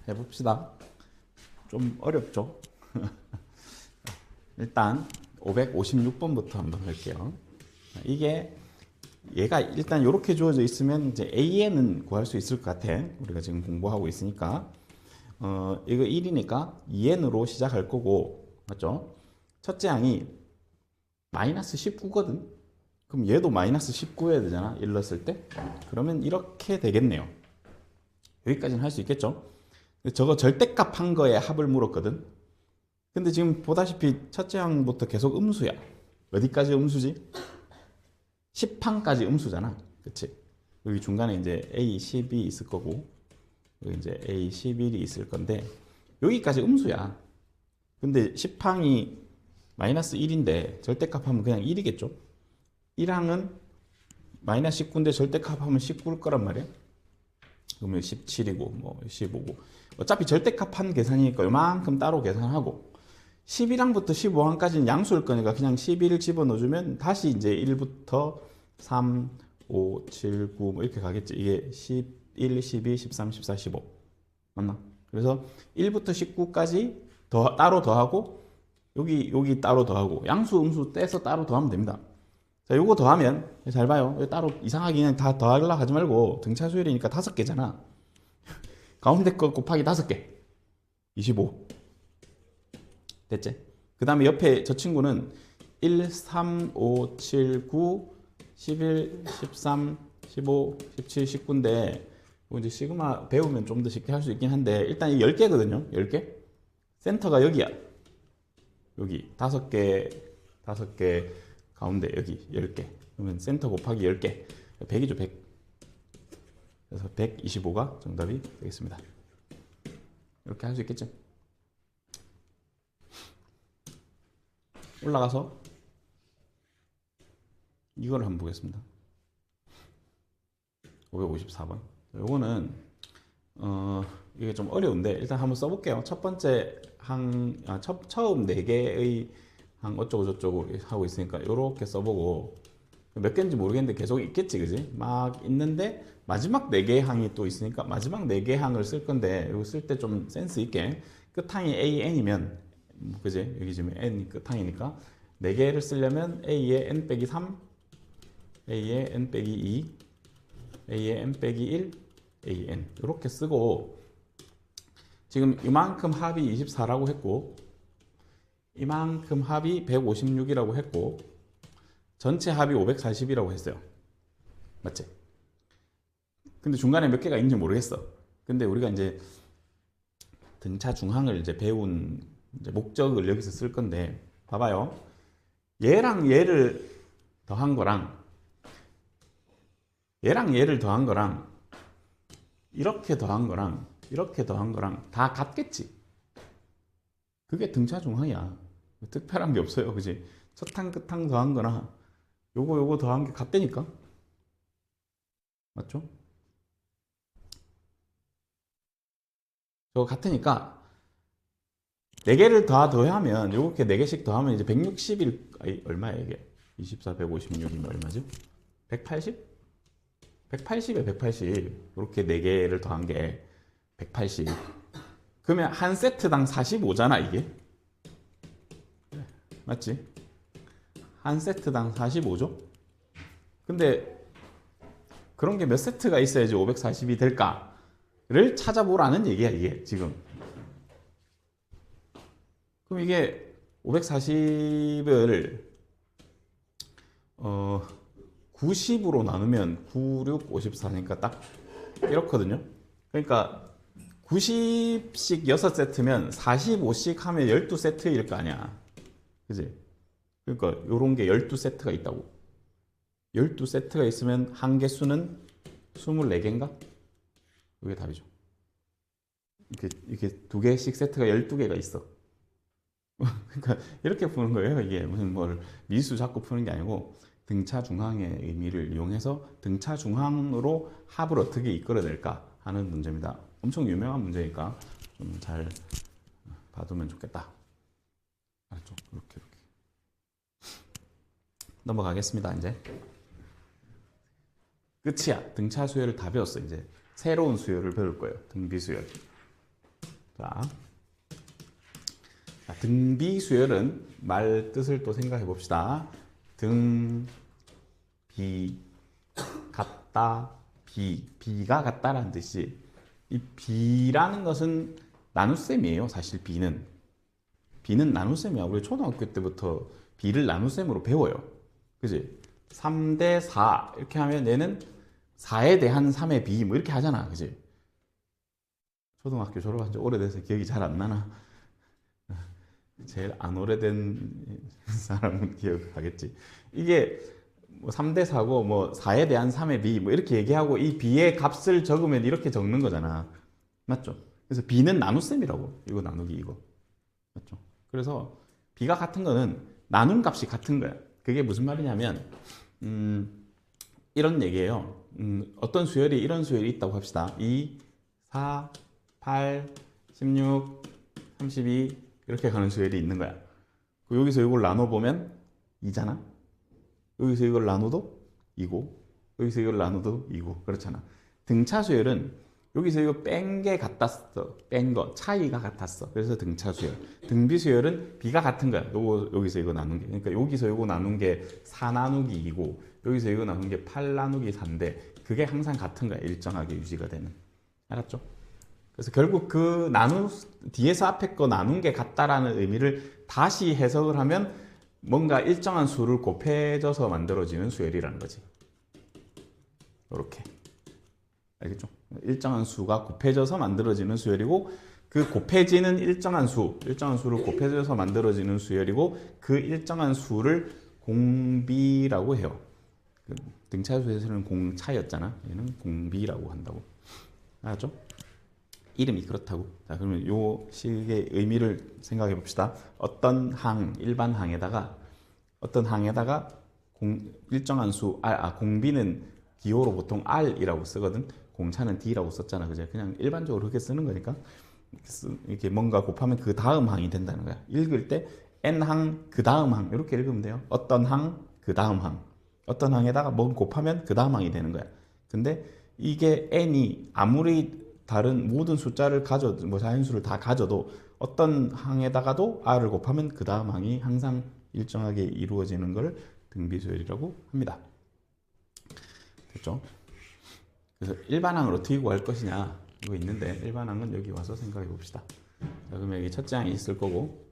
해봅시다. 좀 어렵죠? 일단 556번부터 한번 할게요. 이게 얘가 일단 이렇게 주어져 있으면 이제 AN은 구할 수 있을 것 같아. 우리가 지금 공부하고 있으니까. 이거 1이니까 2n으로 시작할 거고, 맞죠? 첫째 항이 마이너스 19거든. 그럼 얘도 마이너스 19여야 되잖아. 1 넣었을 때. 그러면 이렇게 되겠네요. 여기까지는 할 수 있겠죠? 저거 절대값 한 거에 합을 물었거든. 근데 지금 보다시피 첫째 항부터 계속 음수야. 어디까지 음수지? 10항까지 음수잖아. 그치? 여기 중간에 이제 A10이 있을 거고, 여기 이제 A11이 있을 건데, 여기까지 음수야. 근데 10항이 마이너스 1인데, 절대값 하면 그냥 1이겠죠? 1항은 마이너스 19인데 절대값 하면 19일 거란 말이야. 그러면 17이고, 뭐 15고. 어차피 절대값 한 계산이니까 요만큼 따로 계산하고, 11항부터 15항까지는 양수일 거니까 그냥 11을 집어넣어주면 다시 이제 1부터 3, 5, 7, 9 뭐 이렇게 가겠지. 이게 11, 12, 13, 14, 15 맞나? 그래서 1부터 19까지 따로 더하고 여기 따로 더하고 양수 음수 떼서 따로 더하면 됩니다. 자, 요거 더하면 잘 봐요. 따로 이상하게 그냥 다 더하려고 하지 말고 등차수열이니까 5개잖아. 가운데 거 곱하기 5개 25 됐지? 그 다음에 옆에 저 친구는 1, 3, 5, 7, 9, 11, 13, 15, 17, 19인데 뭐 이제 시그마 배우면 좀 더 쉽게 할 수 있긴 한데 일단 이 10개거든요. 10개. 센터가 여기야. 여기 5개 가운데 여기 10개. 그러면 센터 곱하기 10개. 100이죠, 100. 그래서 125가 정답이 되겠습니다. 이렇게 할 수 있겠죠? 올라가서 이거를 한번 보겠습니다. 554번. 요거는 이게 좀 어려운데 일단 한번 써볼게요. 첫 번째 처음 4개의 항 어쩌고 저쩌고 하고 있으니까 이렇게 써보고 몇 개인지 모르겠는데 계속 있겠지, 그지? 막 있는데 마지막 4개의 항이 또 있으니까 마지막 4개의 항을 쓸 건데 이거 쓸 때 좀 센스 있게 끝항이 AN이면 그지? 여기 지금 N 끝항이니까 4개를 쓰려면 A의 N 빼기 3 A의 N 빼기 2 A의 N 빼기 1 AN 이렇게 쓰고 지금 이만큼 합이 24라고 했고 이만큼 합이 156이라고 했고 전체 합이 540이라고 했어요. 맞지? 근데 중간에 몇 개가 있는지 모르겠어. 근데 우리가 이제 등차 중항을 이제 배운 이제 목적을 여기서 쓸 건데 봐봐요. 얘랑 얘를 더한 거랑 얘랑 얘를 더한 거랑 이렇게 더한 거랑 이렇게 더한 거랑 다 같겠지. 그게 등차 중항이야. 특별한 게 없어요. 그지? 첫항 끝항 더한 거나 요거 더한 게 같다니까. 맞죠? 저거 같으니까 4개를 다 더하면 이렇게 4개씩 더하면 이제 161 얼마야 이게? 24, 156이면 얼마죠? 180? 180에 180 이렇게 4개를 더한 게 180 그러면 한 세트당 45잖아 이게 맞지? 한 세트당 45죠? 근데 그런 게 몇 세트가 있어야지 540이 될까를 찾아보라는 얘기야 이게 지금. 그럼 이게 540을 90으로 나누면 9, 6, 54니까 딱 이렇거든요. 그러니까 90씩 6세트면 45씩 하면 12세트일 거 아니야. 그지? 그러니까 요런 게 12세트가 있다고. 12세트가 있으면 한 개수는 24개인가? 이게 답이죠. 이렇게 2개씩 세트가 12개가 있어. 그러니까 이렇게 푸는 거예요. 이게 무슨 뭘 미수 잡고 푸는 게 아니고 등차 중항의 의미를 이용해서 등차 중항으로 합을 어떻게 이끌어낼까 하는 문제입니다. 엄청 유명한 문제니까 좀 잘 봐두면 좋겠다. 알았죠? 이렇게 넘어가겠습니다. 이제 끝이야. 등차 수열을 다 배웠어. 이제 새로운 수열을 배울 거예요. 등비 수열. 자, 등비 수열은 말 뜻을 또 생각해 봅시다. 등, 비, 같다, 비가 같다라는 뜻이, 이 비라는 것은 나눗셈이에요. 사실 비는 나눗셈이야. 우리 초등학교 때부터 비를 나눗셈으로 배워요. 그지? 3대 4 이렇게 하면 얘는 4에 대한 3의 비 뭐 이렇게 하잖아. 그지? 초등학교 졸업한 지 오래돼서 기억이 잘 안 나나? 제일 안 오래된 사람은 기억하겠지. 이게 뭐 3대 4고 뭐 4에 대한 3의 비 뭐 이렇게 얘기하고 이 비의 값을 적으면 이렇게 적는 거잖아. 맞죠? 그래서 비는 나눗셈이라고. 이거 나누기 이거. 맞죠? 그래서 비가 같은 거는 나눈 값이 같은 거야. 그게 무슨 말이냐면 이런 얘기예요. 어떤 수열이 이런 수열이 있다고 합시다. 2, 4, 8, 16, 32 이렇게 가는 수열이 있는 거야. 여기서 이걸 나눠보면 2잖아. 여기서 이걸 나눠도 2고 여기서 이걸 나눠도 2고 그렇잖아. 등차 수열은 여기서 이거 뺀 게 같았어. 뺀 거 차이가 같았어. 그래서 등차 수열. 등비 수열은 비가 같은 거야. 요거 여기서 이거 나눈 게. 그러니까 여기서 이거 나눈 게 4 나누기 2고 여기서 이거 나눈 게 8 나누기 4인데 그게 항상 같은 거야. 일정하게 유지가 되는. 알았죠? 그래서 결국 그 뒤에서 앞에 거 나눈 게 같다라는 의미를 다시 해석을 하면 뭔가 일정한 수를 곱해져서 만들어지는 수열이라는 거지. 이렇게. 알겠죠? 일정한 수가 곱해져서 만들어지는 수열이고 그 곱해지는 일정한 수를 곱해져서 만들어지는 수열이고 그 일정한 수를 공비라고 해요. 그 등차수에서는 공차였잖아. 얘는 공비라고 한다고. 알았죠? 이름이 그렇다고. 자, 그러면 요 식의 의미를 생각해 봅시다. 어떤 일반 항에다가 일정한 수, 공비는 기호로 보통 R이라고 쓰거든. 공차는 D라고 썼잖아. 그죠? 그냥 일반적으로 그렇게 쓰는 거니까. 이렇게 뭔가 곱하면 그 다음 항이 된다는 거야. 읽을 때 N항, 그 다음 항. 이렇게 읽으면 돼요. 어떤 항, 그 다음 항. 어떤 항에다가 뭐 곱하면 그 다음 항이 되는 거야. 근데 이게 N이 아무리 다른 모든 숫자를 뭐 자연수를 다 가져도 어떤 항에다가도 R을 곱하면 그 다음 항이 항상 일정하게 이루어지는 걸 등비수열이라고 합니다. 됐죠? 그래서 일반항을 어떻게 구할 것이냐 이거 있는데 일반항은 여기 와서 생각해 봅시다. 자, 그러면 여기 첫째 항이 있을 거고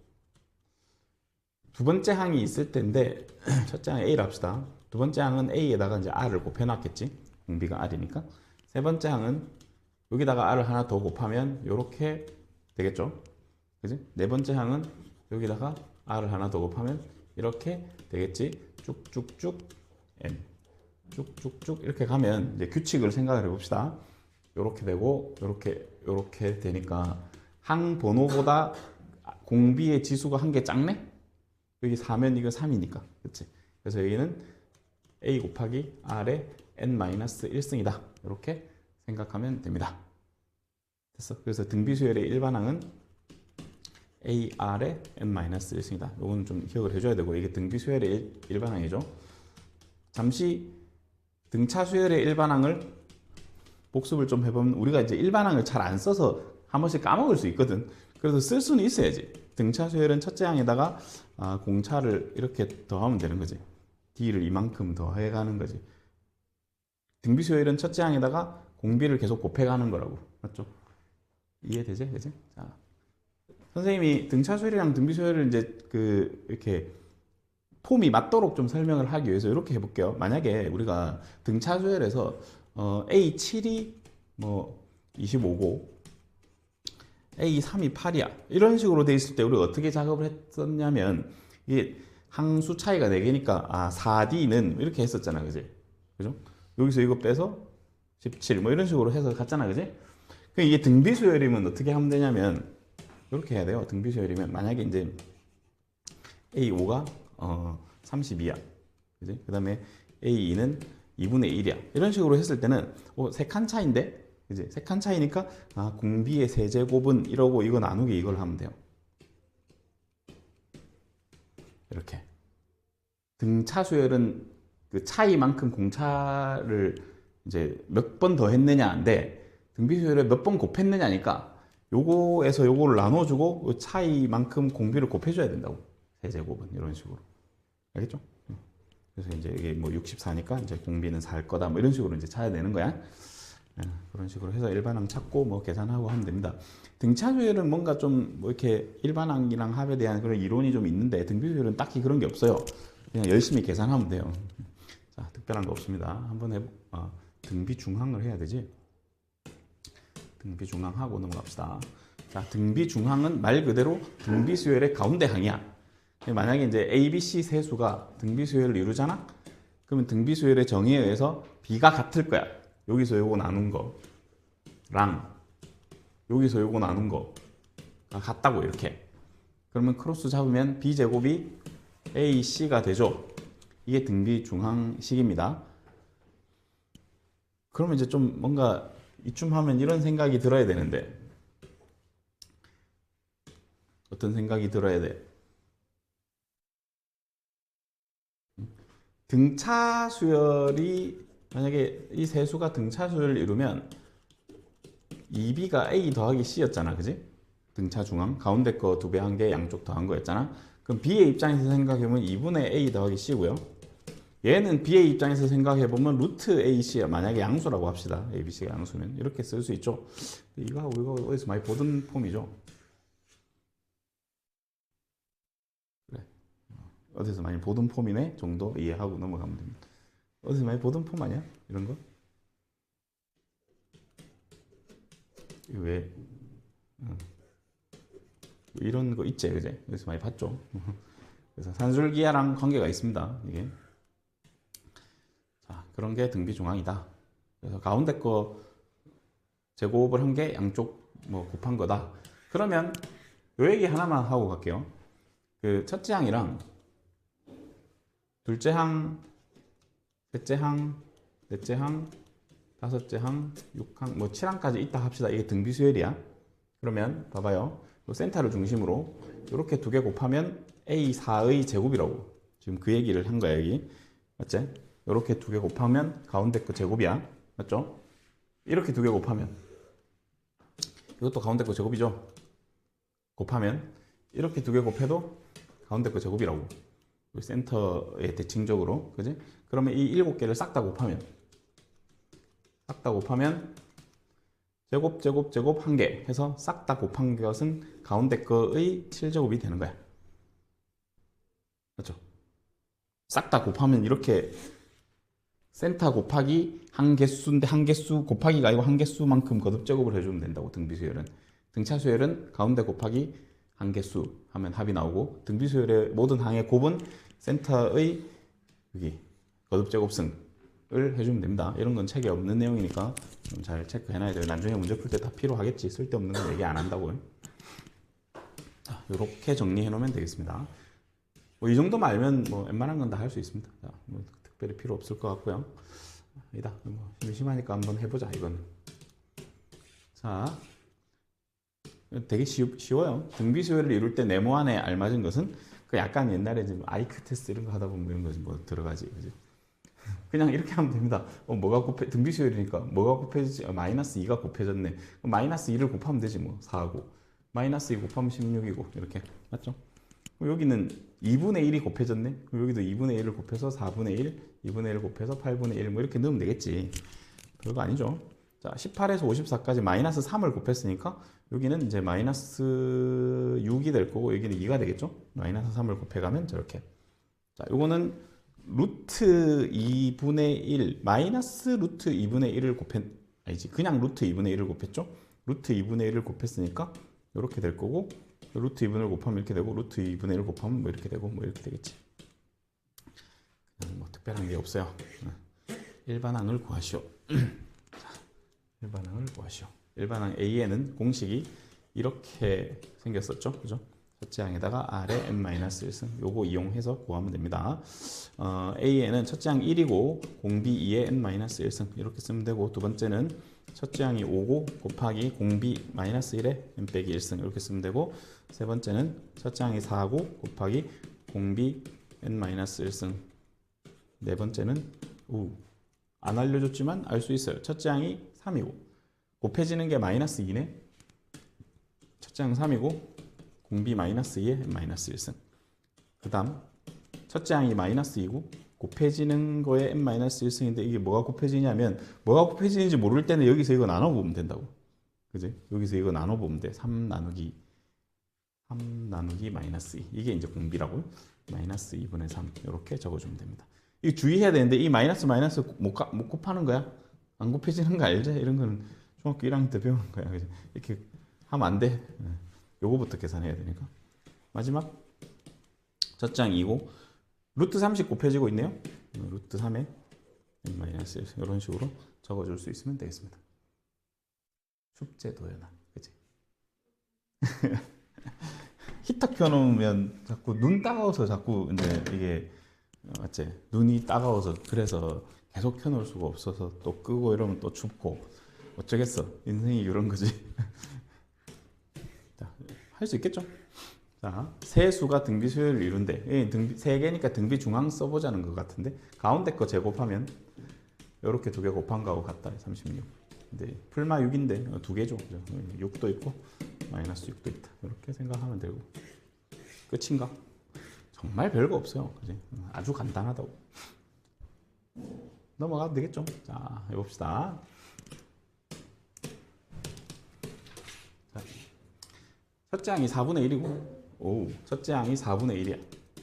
두 번째 항이 있을 텐데 첫째 항 A를 합시다. 두 번째 항은 A에다가 이제 R을 곱해 놨겠지. 공비가 R이니까. 세 번째 항은 여기다가 R을 하나 더 곱하면 이렇게 되겠죠. 그지? 네 번째 항은 여기다가 R을 하나 더 곱하면 이렇게 되겠지. 쭉쭉쭉 N 쭉쭉쭉 이렇게 가면 이제 규칙을 생각을 해봅시다. 이렇게 되고 이렇게 되니까 항 번호보다 공비의 지수가 한 개 작네? 여기 4면 이거 3이니까 그치? 그래서 여기는 A 곱하기 R의 N-1승이다 이렇게 생각하면 됩니다. 됐어? 그래서 등비수열의 일반항은 AR의 N-1승이다. 이건 좀 기억을 해줘야 되고 이게 등비수열의 일반항이죠. 잠시 등차수열의 일반항을 복습을 좀 해보면 우리가 이제 일반항을 잘 안 써서 한 번씩 까먹을 수 있거든. 그래서 쓸 수는 있어야지. 등차수열은 첫째 항에다가 공차를 이렇게 더하면 되는 거지. D를 이만큼 더해가는 거지. 등비수열은 첫째 항에다가 공비를 계속 곱해가는 거라고. 맞죠? 이해되지? 그지? 자, 선생님이 등차수열이랑 등비수열을 이제 이렇게 폼이 맞도록 좀 설명을 하기 위해서 이렇게 해볼게요. 만약에 우리가 등차수열에서 A7이 뭐 25고 A3이 8이야. 이런 식으로 돼 있을 때 우리가 어떻게 작업을 했었냐면 이게 항수 차이가 4개니까 4D는 이렇게 했었잖아. 그지? 그죠? 여기서 이거 빼서 17 뭐 이런 식으로 해서 갔잖아. 그지? 이게 등비수열이면 어떻게 하면 되냐면 이렇게 해야 돼요. 등비수열이면 만약에 이제 A5가 32야. 그지? 그 다음에 A2는 2분의 1이야. 이런 식으로 했을 때는 3칸 차인데? 그지? 3칸 차이니까 공비의 세제곱은 이러고 이거 나누기 이걸 하면 돼요. 이렇게. 등차수열은 그 차이만큼 공차를 이제 몇 번 더 했느냐인데 등비수열을 몇 번 곱했느냐니까 요거에서 요거를 나눠주고 요 차이만큼 공비를 곱해줘야 된다고. 세제곱은 이런 식으로. 알겠죠? 그래서 이제 이게 뭐 64니까 이제 공비는 4일 거다. 뭐 이런 식으로 이제 찾아야 되는 거야. 그런 식으로 해서 일반항 찾고 뭐 계산하고 하면 됩니다. 등차수열은 뭔가 좀 뭐 이렇게 일반항이랑 합에 대한 그런 이론이 좀 있는데 등비수열은 딱히 그런 게 없어요. 그냥 열심히 계산하면 돼요. 자, 특별한 거 없습니다. 한번 등비중항을 해야 되지. 등비중항하고 넘어갑시다. 자, 등비중항은 말 그대로 등비수열의 가운데 항이야. 만약에 이제 A, B, C 세 수가 등비수열을 이루잖아? 그러면 등비수열의 정의에 의해서 B가 같을 거야. 여기서 요거 나눈 거랑 여기서 요거 나눈 거가 같다고 이렇게. 그러면 크로스 잡으면 B제곱이 AC가 되죠. 이게 등비중항식입니다. 그러면 이제 좀 뭔가 이쯤 하면 이런 생각이 들어야 되는데 어떤 생각이 들어야 돼? 등차 수열이 만약에 이 세 수가 등차 수열을 이루면 2b가 a 더하기 c였잖아, 그지? 등차 중앙 가운데 거 2배 한 개 양쪽 더한 거였잖아. 그럼 b의 입장에서 생각해보면 2분의 a 더하기 c고요. 얘는 b의 입장에서 생각해보면 루트 ac야. 만약에 양수라고 합시다. a, b, c가 양수면 이렇게 쓸 수 있죠. 이거 어디서 많이 보던 폼이죠. 그래. 어디서 많이 보던 폼이네 정도 이해하고 넘어가면 됩니다. 어디서 많이 보던 폼 아니야? 이런 거? 왜 이런 거 있지, 그제? 그래서 많이 봤죠. 그래서 산술기하랑 관계가 있습니다. 이게 자, 그런 게 등비중항이다. 그래서 가운데 거 제곱을 한 게 양쪽 뭐 곱한 거다. 그러면 요 얘기 하나만 하고 갈게요. 그 첫째 항이랑 둘째 항, 셋째 항, 넷째 항, 다섯째 항, 6항, 뭐 7항까지 있다 합시다. 이게 등비수열이야. 그러면 봐봐요. 센터를 중심으로 이렇게 두 개 곱하면 A4의 제곱이라고. 지금 그 얘기를 한 거야, 여기. 맞지? 이렇게 두 개 곱하면 가운데 거 제곱이야. 맞죠? 이렇게 두 개 곱하면 이것도 가운데 거 제곱이죠. 곱하면 이렇게 두 개 곱해도 가운데 거 제곱이라고. 센터에 대칭적으로. 그지? 그러면 이 7개를 싹 다 곱하면 제곱 제곱 제곱 한 개 해서 싹 다 곱한 것은 가운데 거의 7제곱이 되는 거야. 맞죠? 싹 다 곱하면 이렇게 센터 곱하기 한 개수인데 한 개수 곱하기가 아니고 한 개수만큼 거듭 제곱을 해주면 된다고. 등비수열은. 등차수열은 가운데 곱하기 한 개수 하면 합이 나오고, 등비수열의 모든 항의 곱은 센터의 여기 거듭 제곱승을 해주면 됩니다. 이런 건 책에 없는 내용이니까 좀 잘 체크해놔야 돼요. 나중에 문제 풀 때 다 필요하겠지. 쓸데없는 건 얘기 안 한다고요. 자, 이렇게 정리해 놓으면 되겠습니다. 뭐 이 정도만 알면 뭐 웬만한 건 다 할 수 있습니다. 자, 뭐 특별히 필요 없을 것 같고요. 아니다. 뭐 심심하니까 한번 해보자, 이건. 자, 되게 쉬워요. 등비수열을 이룰 때 네모 안에 알맞은 것은 그 약간 옛날에 지금 아이크 테스트 이런 거 하다 보면 이런 거지 뭐 들어가지, 그지? 그냥 이렇게 하면 됩니다. 뭐가 곱해 등비수열이니까 뭐가 곱해지지? 마이너스 2가 곱해졌네. 마이너스 2를 곱하면 되지 뭐. 4하고 마이너스 2 곱하면 16이고 이렇게. 맞죠? 여기는 2분의 1이 곱해졌네. 여기도 2분의 1을 곱해서 4분의 1, 2분의 1을 곱해서 8분의 1 뭐 이렇게 넣으면 되겠지. 별거 아니죠. 자, 18에서 54까지 마이너스 3을 곱했으니까 여기는 이제 마이너스 6이 될 거고 여기는 2가 되겠죠. 마이너스 3을 곱해가면 저렇게. 자, 요거는 루트 2분의 1 마이너스 루트 2분의 1을 아니지, 그냥 루트 2분의 1을 곱했죠. 루트 2분의 1을 곱했으니까 이렇게 될 거고, 루트 2분의 1을 곱하면 이렇게 되고, 루트 2분의 1을 곱하면 뭐 이렇게 되고, 뭐 이렇게 되겠지. 뭐 특별한 게 없어요. 일반항을 구하시오. 일반항을 구하시오. 일반항 A에는 공식이 이렇게 생겼었죠. 그죠? 첫째 항에다가 R에 n-1승 요거 이용해서 구하면 됩니다. A에는 첫째 항 1이고 공비 2에 n-1승 이렇게 쓰면 되고, 두 번째는 첫째 항이 5고 곱하기 공비 -1에 n-1승 이렇게 쓰면 되고, 세 번째는 첫째 항이 4고 곱하기 공비 n-1승, 네 번째는 안 알려줬지만 알 수 있어요. 첫째 항이 3이고 곱해지는 게 -2네. 첫째 항 3이고 공비 마이너스 2에 마이너스 1승. 그 다음 첫째 항이 마이너스 2고 곱해지는 거에 n-1승인데 이게 뭐가 곱해지냐면 뭐가 곱해지는지 모를 때는 여기서 이거 나눠보면 된다고. 그지? 여기서 이거 나눠보면 돼. 3 나누기 마이너스 2. 이게 이제 공비라고요. 마이너스 2분의 3 이렇게 적어주면 됩니다. 이거 주의해야 되는데 이 마이너스 못 곱하는 거야. 안 곱해지는 거 알지? 이런 거는 중학교 1학년 때 배우는 거야. 그지? 이렇게 하면 안 돼. 요거부터 계산해야 되니까. 마지막 첫째 항 2고 루트 30 곱해지고 있네요. 루트 3에 마이너스 1 이런 식으로 적어줄 수 있으면 되겠습니다. 숙제도연아, 그치? 히터 켜놓으면 자꾸 눈 따가워서 자꾸 이제 이게 맞지? 눈이 따가워서 그래서 계속 켜놓을 수가 없어서 또 끄고 이러면 또 춥고 어쩌겠어. 인생이 이런 거지. 할 수 있겠죠? 자, 세 수가 등비 수열을 이룬대. 세 개니까 등비 중앙 써보자는 것 같은데 가운데 거 제곱하면 이렇게 두 개 곱한 거하고 같다. 36. 근데 풀마 6인데 두 개죠. 6도 있고 마이너스 6도 있다. 이렇게 생각하면 되고 끝인가? 정말 별거 없어요. 그지? 아주 간단하다고. 넘어가도 되겠죠? 자, 해봅시다. 자, 첫째 항이 4분의 1이고 첫째 항이 4분의 1이야.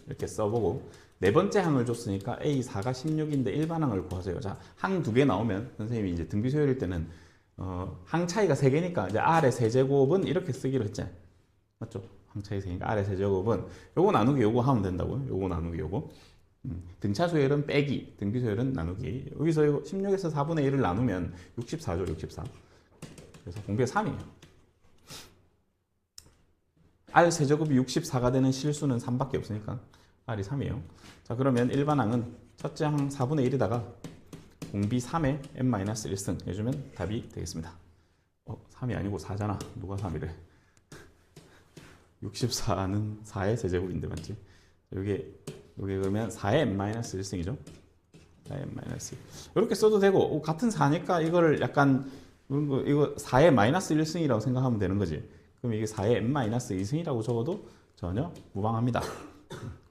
이렇게 써보고 네 번째 항을 줬으니까 A4가 16인데 일반항을 구하세요. 자, 항 두 개 나오면 선생님이 이제 등비 수열일 때는 항 차이가 3개니까 이제 R의 세제곱은 이렇게 쓰기로 했잖아요. 맞죠? 항 차이 3개니까 R의 세제곱은 요거 나누기 요거 하면 된다고요. 요거 나누기 요거. 등차 수열은 빼기, 등비 수열은 나누기. 여기서 16에서 4분의 1을 나누면 64죠, 64. 그래서 공비가 3이에요. R 세제곱이 64가 되는 실수는 3밖에 없으니까 R이 3이에요. 자, 그러면 일반항은 첫째 항 4분의 1에다가 공비 3에 n-1승 해주면 답이 되겠습니다. 3이 아니고 4잖아. 누가 3이래? 64는 4의 세제곱인데 맞지? 여기 그러면 4의 n-1승이죠. 4의 n-1. 이렇게 써도 되고 같은 4니까 이거를 약간 이거 4의 마이너스 1승이라고 생각하면 되는 거지. 그럼 이게 4의 n-2승이라고 적어도 전혀 무방합니다.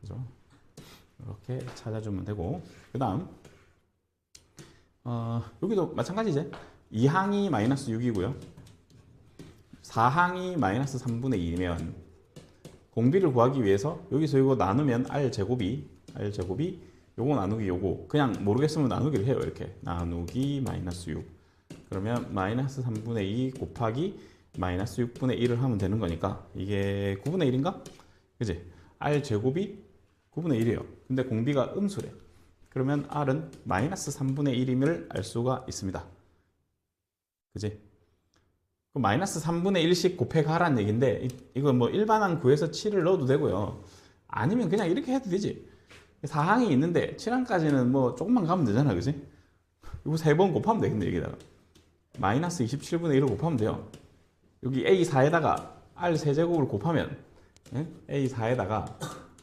그죠? 이렇게 찾아주면 되고 그 다음 여기도 마찬가지지. 2항이 마이너스 6이고요 4항이 마이너스 3분의 2면 공비를 구하기 위해서 여기서 이거 나누면 R제곱이 요거 나누기 요거 그냥 모르겠으면 나누기를 해요. 이렇게 나누기 마이너스 6 그러면 마이너스 3분의 2 곱하기 마이너스 6분의 1을 하면 되는 거니까 이게 9분의 1인가? 그지? R제곱이 9분의 1이에요. 근데 공비가 음수래. 그러면 R은 마이너스 3분의 1임을 알 수가 있습니다. 그지? 마이너스 3분의 1씩 곱해가라는 얘기인데 이거 뭐 일반항 구해서 7을 넣어도 되고요. 아니면 그냥 이렇게 해도 되지. 4항이 있는데 7항까지는 뭐 조금만 가면 되잖아. 그지? 이거 3번 곱하면 되겠네. 여기다가 마이너스 27분의 1을 곱하면 돼요. 여기 A4에다가 R 세제곱을 곱하면 A4에다가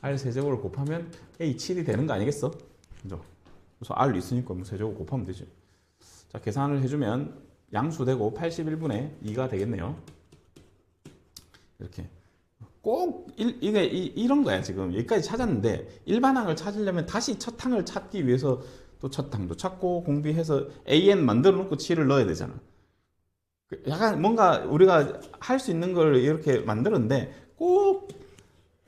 R 세제곱을 곱하면 A7이 되는 거 아니겠어? 그죠? 그래서 R 있으니까 뭐 세제곱 곱하면 되지. 자, 계산을 해주면 양수되고 81분의 2가 되겠네요. 이렇게 꼭 이게 이런 거야. 지금 여기까지 찾았는데 일반항을 찾으려면 다시 첫 항을 찾기 위해서 또 첫 항도 찾고 공비해서 AN 만들어 놓고 7을 넣어야 되잖아. 약간 뭔가 우리가 할 수 있는 걸 이렇게 만들었는데 꼭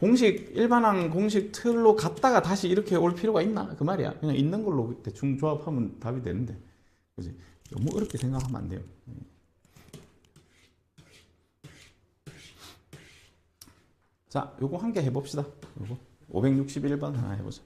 일반항 공식 틀로 갔다가 다시 이렇게 올 필요가 있나? 그 말이야. 그냥 있는 걸로 대충 조합하면 답이 되는데. 그지? 너무 어렵게 생각하면 안 돼요. 자, 요거 한 개 해봅시다. 요거 561번 하나 해보자.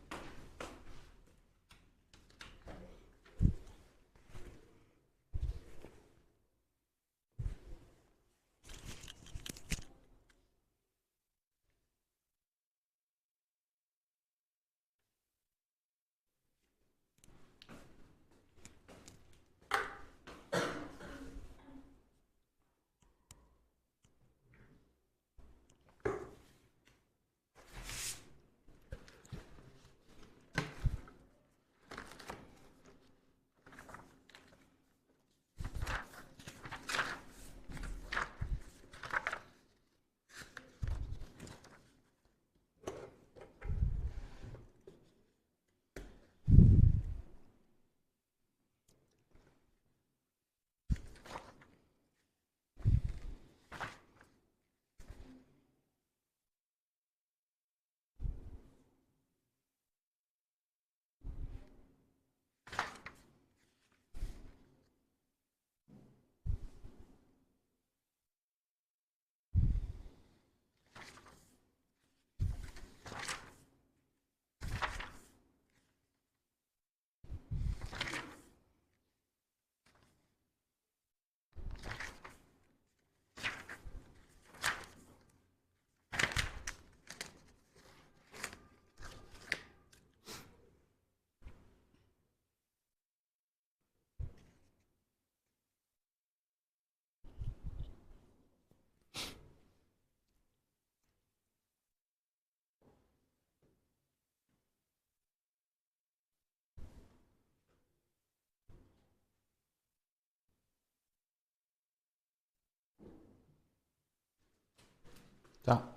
자,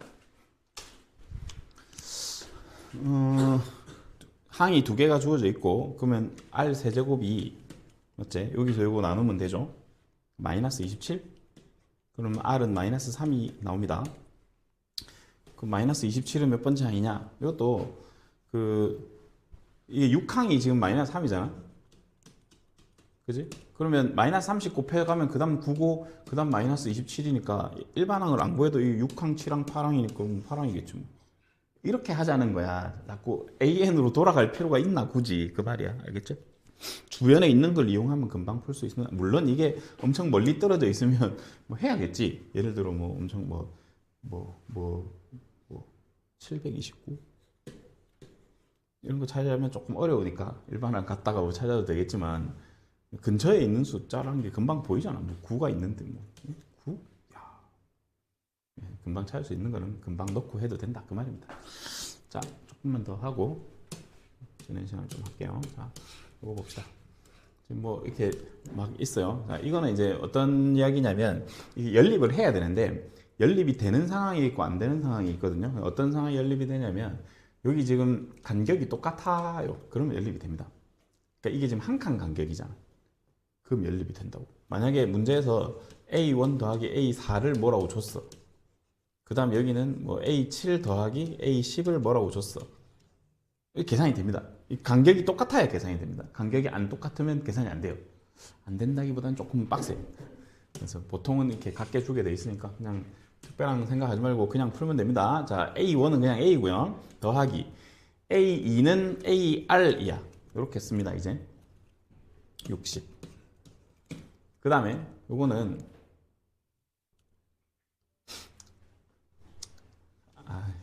항이 두 개가 주어져 있고, 그러면 R 세제곱이, 맞지? 여기서 이거 나누면 되죠? 마이너스 27? 그러면 R은 마이너스 3이 나옵니다. 그 마이너스 27은 몇 번째 항이냐? 이것도, 이게 6항이 지금 마이너스 3이잖아? 그지? 그러면 마이너스 30 곱해가면 그 다음 9고, 그 다음 마이너스 27이니까, 일반항을 안 구해도 이 6항, 7항, 8항이니까 8항이겠죠. 이렇게 하자는 거야. 자꾸 AN으로 돌아갈 필요가 있나 굳이 그 말이야. 알겠죠? 주변에 있는 걸 이용하면 금방 풀 수 있으면, 물론 이게 엄청 멀리 떨어져 있으면 뭐 해야겠지. 예를 들어 뭐 엄청 729 이런 거 찾으려면 조금 어려우니까 일반항 갔다가 뭐 찾아도 되겠지만, 근처에 있는 숫자라는 게 금방 보이잖아. 뭐 9가 있는데 뭐 9? 야, 금방 찾을 수 있는 거는 금방 넣고 해도 된다 그 말입니다. 자, 조금만 더 하고 진행 시간을 좀 할게요. 자, 이거 봅시다. 지금 뭐 이렇게 막 있어요. 자, 이거는 이제 어떤 이야기냐면, 이게 연립을 해야 되는데 연립이 되는 상황이 있고 안 되는 상황이 있거든요. 어떤 상황이 연립이 되냐면, 여기 지금 간격이 똑같아요. 그러면 연립이 됩니다. 그러니까 이게 지금 한 칸 간격이잖아. 그럼 연립이 된다고. 만약에 문제에서 A1 더하기 A4를 뭐라고 줬어. 그 다음 여기는 뭐 A7 더하기 A10을 뭐라고 줬어. 계산이 됩니다. 이 간격이 똑같아야 계산이 됩니다. 간격이 안 똑같으면 계산이 안 돼요. 안 된다기보다는 조금 빡세. 그래서 보통은 이렇게 같게 주게 돼 있으니까 그냥 특별한 생각하지 말고 그냥 풀면 됩니다. 자, A1은 그냥 A고요. 더하기 A2는 AR이야. 이렇게 씁니다. 이제 60. 그 다음에 요거는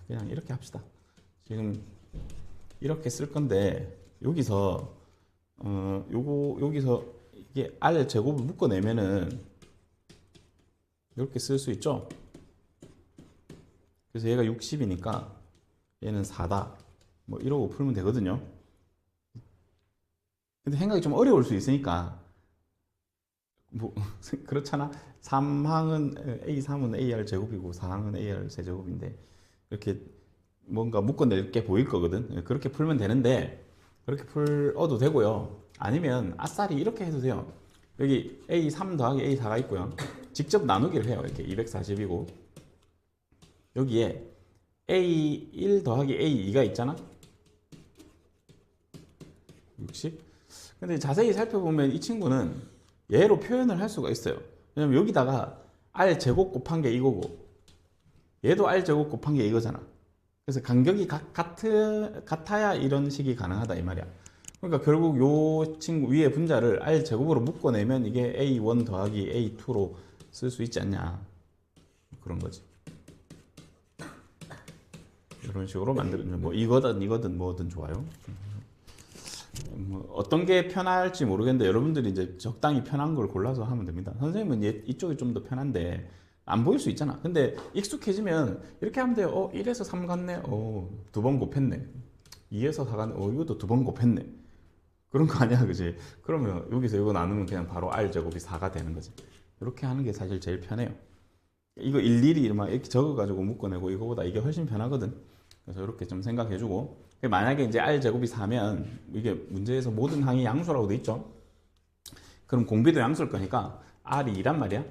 그냥 이렇게 합시다. 지금 이렇게 쓸 건데, 여기서 여기서 이게 R 제곱을 묶어내면은 이렇게 쓸 수 있죠. 그래서 얘가 60이니까 얘는 4다. 뭐 이러고 풀면 되거든요. 근데 생각이 좀 어려울 수 있으니까 뭐 그렇잖아. 3항은 A3은 AR 제곱이고 4항은 AR 세제곱인데 이렇게 뭔가 묶어낼 게 보일 거거든. 그렇게 풀면 되는데 그렇게 풀어도 되고요. 아니면 아싸리 이렇게 해도 돼요. 여기 A3 더하기 A4가 있고요. 직접 나누기를 해요. 이렇게 240이고 여기에 A1 더하기 A2가 있잖아. 60. 근데 자세히 살펴보면 이 친구는 얘로 표현을 할 수가 있어요. 왜냐면 여기다가 R 제곱 곱한 게 이거고 얘도 R 제곱 곱한 게 이거잖아. 그래서 간격이 같아야 이런 식이 가능하다 이 말이야. 그러니까 결국 요 친구 위에 분자를 R 제곱으로 묶어내면 이게 A1 더하기 A2로 쓸 수 있지 않냐. 그런 거지. 이런 식으로 만들면 뭐 이거든 뭐든 좋아요. 뭐 어떤 게 편할지 모르겠는데 여러분들이 이제 적당히 편한 걸 골라서 하면 됩니다. 선생님은 이쪽이 좀 더 편한데 안 보일 수 있잖아. 근데 익숙해지면 이렇게 하면 돼요. 1에서 3 갔네. 두 번 곱했네. 2에서 4 갔네. 이것도 두 번 곱했네. 그런 거 아니야, 그지? 그러면 여기서 이거 나누면 그냥 바로 R 제곱이 4가 되는 거지. 이렇게 하는 게 사실 제일 편해요. 이거 일일이 막 이렇게 적어가지고 묶어내고 이거보다 이게 훨씬 편하거든. 그래서 이렇게 좀 생각해주고. 만약에 이제 R 제곱이 4면 이게 문제에서 모든 항이 양수라고 돼 있죠. 그럼 공비도 양수일 거니까 R이 2란 말이야.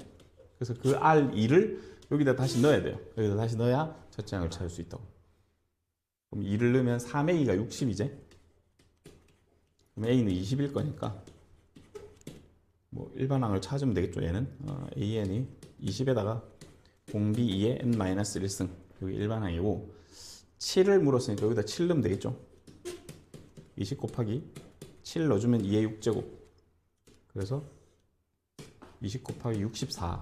그래서 그 R2를 여기다 다시 넣어야 돼요. 여기다 다시 넣어야 첫째 항을 찾을 수 있다고. 그럼 2를 넣으면 3A가 60이제. 그럼 A는 20일 거니까 뭐 일반항을 찾으면 되겠죠. 얘는 AN이 20에다가 공비 2에 N-1승 여기 일반항이고 7을 물었으니까 여기다 7 넣으면 되겠죠. 20 곱하기 7 넣어주면 2의 6제곱. 그래서 20 곱하기 64가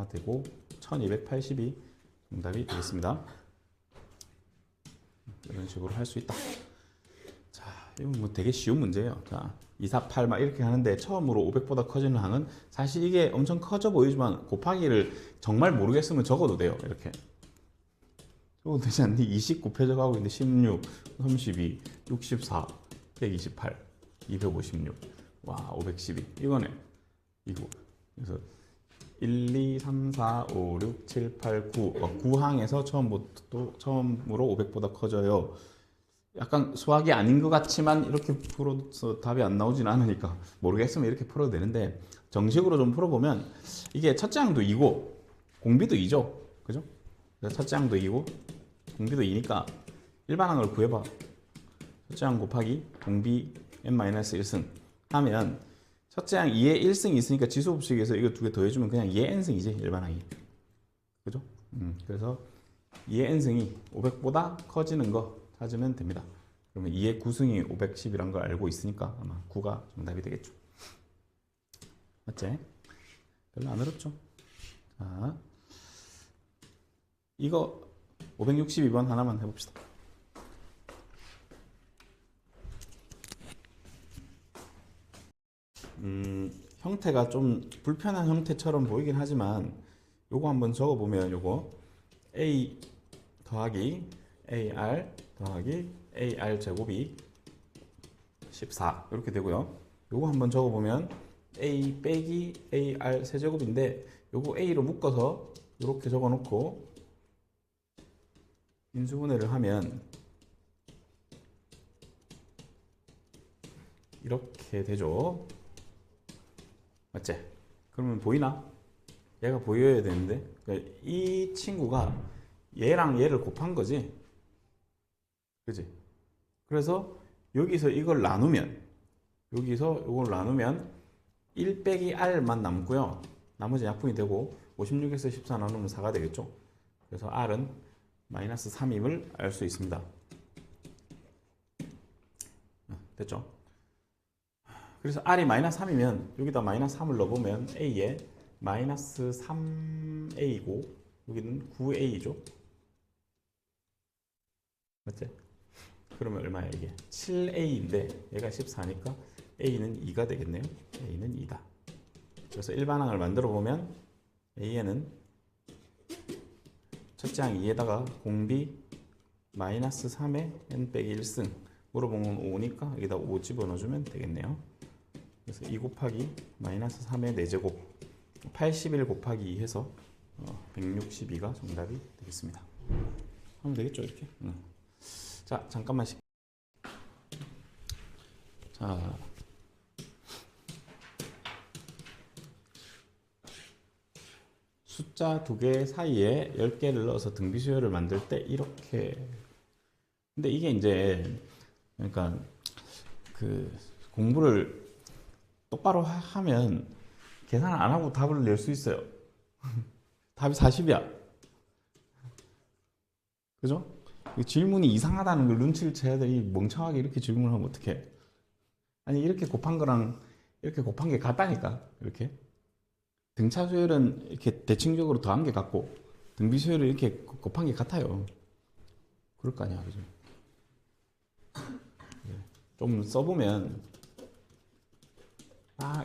되고 1280이 정답이 되겠습니다. 이런 식으로 할 수 있다. 자, 이건 뭐 되게 쉬운 문제예요. 자, 2, 4, 8 막 이렇게 하는데 처음으로 500보다 커지는 항은 사실 이게 엄청 커져 보이지만 곱하기를 정말 모르겠으면 적어도 돼요. 이렇게. 적어도 되지 않니? 20 곱해져 가고 있는데 16, 32, 64, 128, 256, 와 512 이거네. 이거. 그래서 1, 2, 3, 4, 5, 6, 7, 8, 9 9항에서 처음으로 500보다 커져요. 약간 수학이 아닌 것 같지만 이렇게 풀어서 답이 안 나오진 않으니까 모르겠으면 이렇게 풀어도 되는데, 정식으로 좀 풀어보면 이게 첫째 항도 2고 공비도 2죠. 그죠? 그래서 첫째 항도 2고 공비도 2니까 일반항을 구해봐. 첫째 항 곱하기 공비 n-1승 하면 첫째 항 2에 1승이 있으니까 지수법칙에서 이거 두 개 더해주면 그냥 2의 n승이지, 일반항이. 그죠? 그래서 2의 n승이 500보다 커지는 거 찾으면 됩니다. 그러면 2의 9승이 510이란 걸 알고 있으니까 아마 9가 정답이 되겠죠. 맞지? 별로 안 어렵죠? 자, 이거 562번 하나만 해봅시다. 형태가 좀 불편한 형태처럼 보이긴 하지만 요거 한번 적어보면 요거 a 더하기 ar 더하기 ar 제곱이 14 이렇게 되고요. 요거 한번 적어보면 a 빼기 ar 세제곱인데 요거 a로 묶어서 이렇게 적어놓고 인수분해를 하면 이렇게 되죠. 맞지? 그러면 보이나? 얘가 보여야 되는데, 그러니까 이 친구가 얘랑 얘를 곱한 거지, 그지? 그래서 여기서 이걸 나누면, 여기서 이걸 나누면 1 빼기 r만 남고요. 나머지 약분이 되고 56에서 14 나누면 4가 되겠죠. 그래서 r은 마이너스 3임을 알 수 있습니다. 됐죠? 그래서 r이 마이너스 3이면 여기다 마이너스 3을 넣어보면 a에 마이너스 3a고 여기는 9a죠. 맞지? 그러면 얼마야 이게? 7a인데 얘가 14니까 a는 2가 되겠네요. a는 2다. 그래서 일반항을 만들어 보면 a에는 첫째 항 2에다가 공비 마이너스 3에 n 빼기 1승 물어보면 5니까 여기다 5 집어넣어주면 되겠네요. 그래서 2 곱하기 마이너스 3의 4제곱 81 곱하기 2 해서 162가 정답이 되겠습니다. 하면 되겠죠 이렇게? 자 잠깐만씩. 자 숫자 두 개 사이에 10개를 넣어서 등비수열을 만들 때 이렇게. 근데 이게 이제 그러니까 그 공부를 똑바로 하면 계산을 안 하고 답을 낼 수 있어요. 답이 40이야. 그죠? 질문이 이상하다는 걸 눈치를 채야 돼. 멍청하게 이렇게 질문을 하면 어떡해. 아니 이렇게 곱한 거랑 이렇게 곱한 게 같다니까. 이렇게 등차수열은 이렇게 대칭적으로 더한 게 같고 등비수열은 이렇게 곱한 게 같아요. 그럴 거 아니야. 그죠? 좀 써보면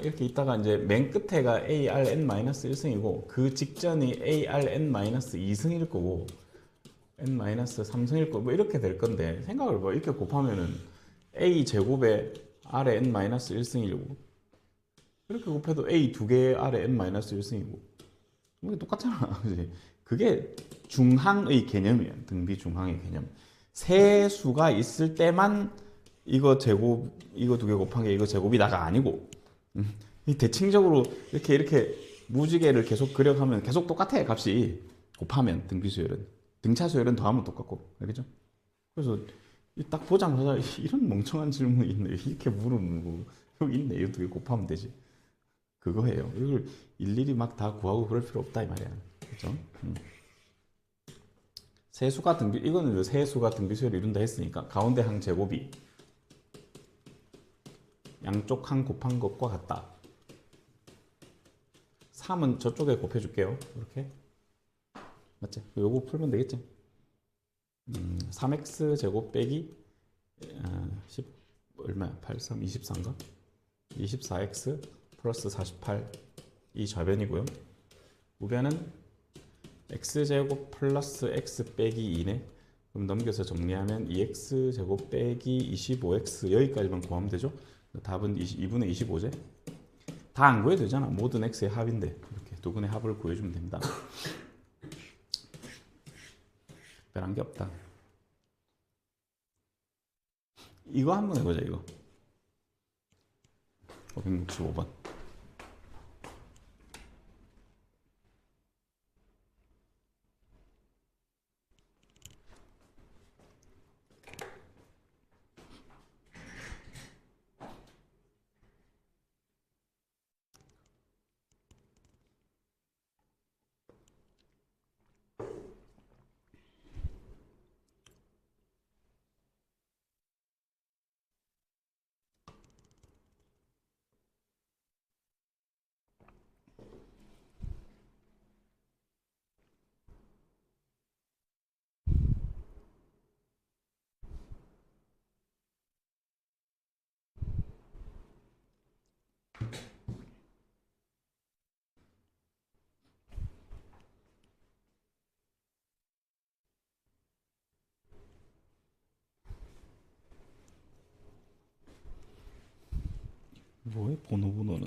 이렇게 있다가 이제 맨 끝에가 ARN-1승이고 그 직전이 ARN-2승일 거고 N-3승일 거고 뭐 이렇게 될 건데, 생각을 봐. 이렇게 곱하면은 A 제곱에 R에 N-1승이고 이렇게 곱해도 A 두 개에 R에 N-1승이고 이게 똑같잖아. 그지? 그게 중항의 개념이야. 등비 중항의 개념. 세 수가 있을 때만 이거 제곱, 이거 두 개 곱한 게 이거 제곱이다가 아니고, 이 대칭적으로 이렇게 무지개를 계속 그려가면 계속 똑같아. 값이 곱하면 등비수열은, 등차수열은 더하면 똑같고, 알겠죠? 그래서 딱 보자마자 이런 멍청한 질문이 있네 이렇게 물으면 뭐, 여기 있네 이거 두 개 곱하면 되지. 그거예요. 이걸 일일이 막 다 구하고 그럴 필요 없다 이 말이야. 그렇죠? 세수가 등비, 이거는 세수가 등비수열을 이룬다 했으니까 가운데 항 제곱이 양쪽 항 곱한 것과 같다. 3은 저쪽에 곱해줄게요. 이렇게. 맞지? 요거 풀면 되겠지? 3x 제곱 빼기 10 얼마야? 83, 24인가? 24x 플러스 48 이 좌변이고요. 우변은 x제곱 플러스 x 빼기 2네. 그럼 넘겨서 정리하면 2x 제곱 빼기 25x 여기까지만 구하면 되죠. 답은 2분의 25제. 다 안 구해도 되잖아. 모든 x의 합인데 이렇게 두 근의 합을 구해주면 됩니다. 특별한 게 없다. 이거 한번 해보자. 이거 565번. 뭐해? 번호는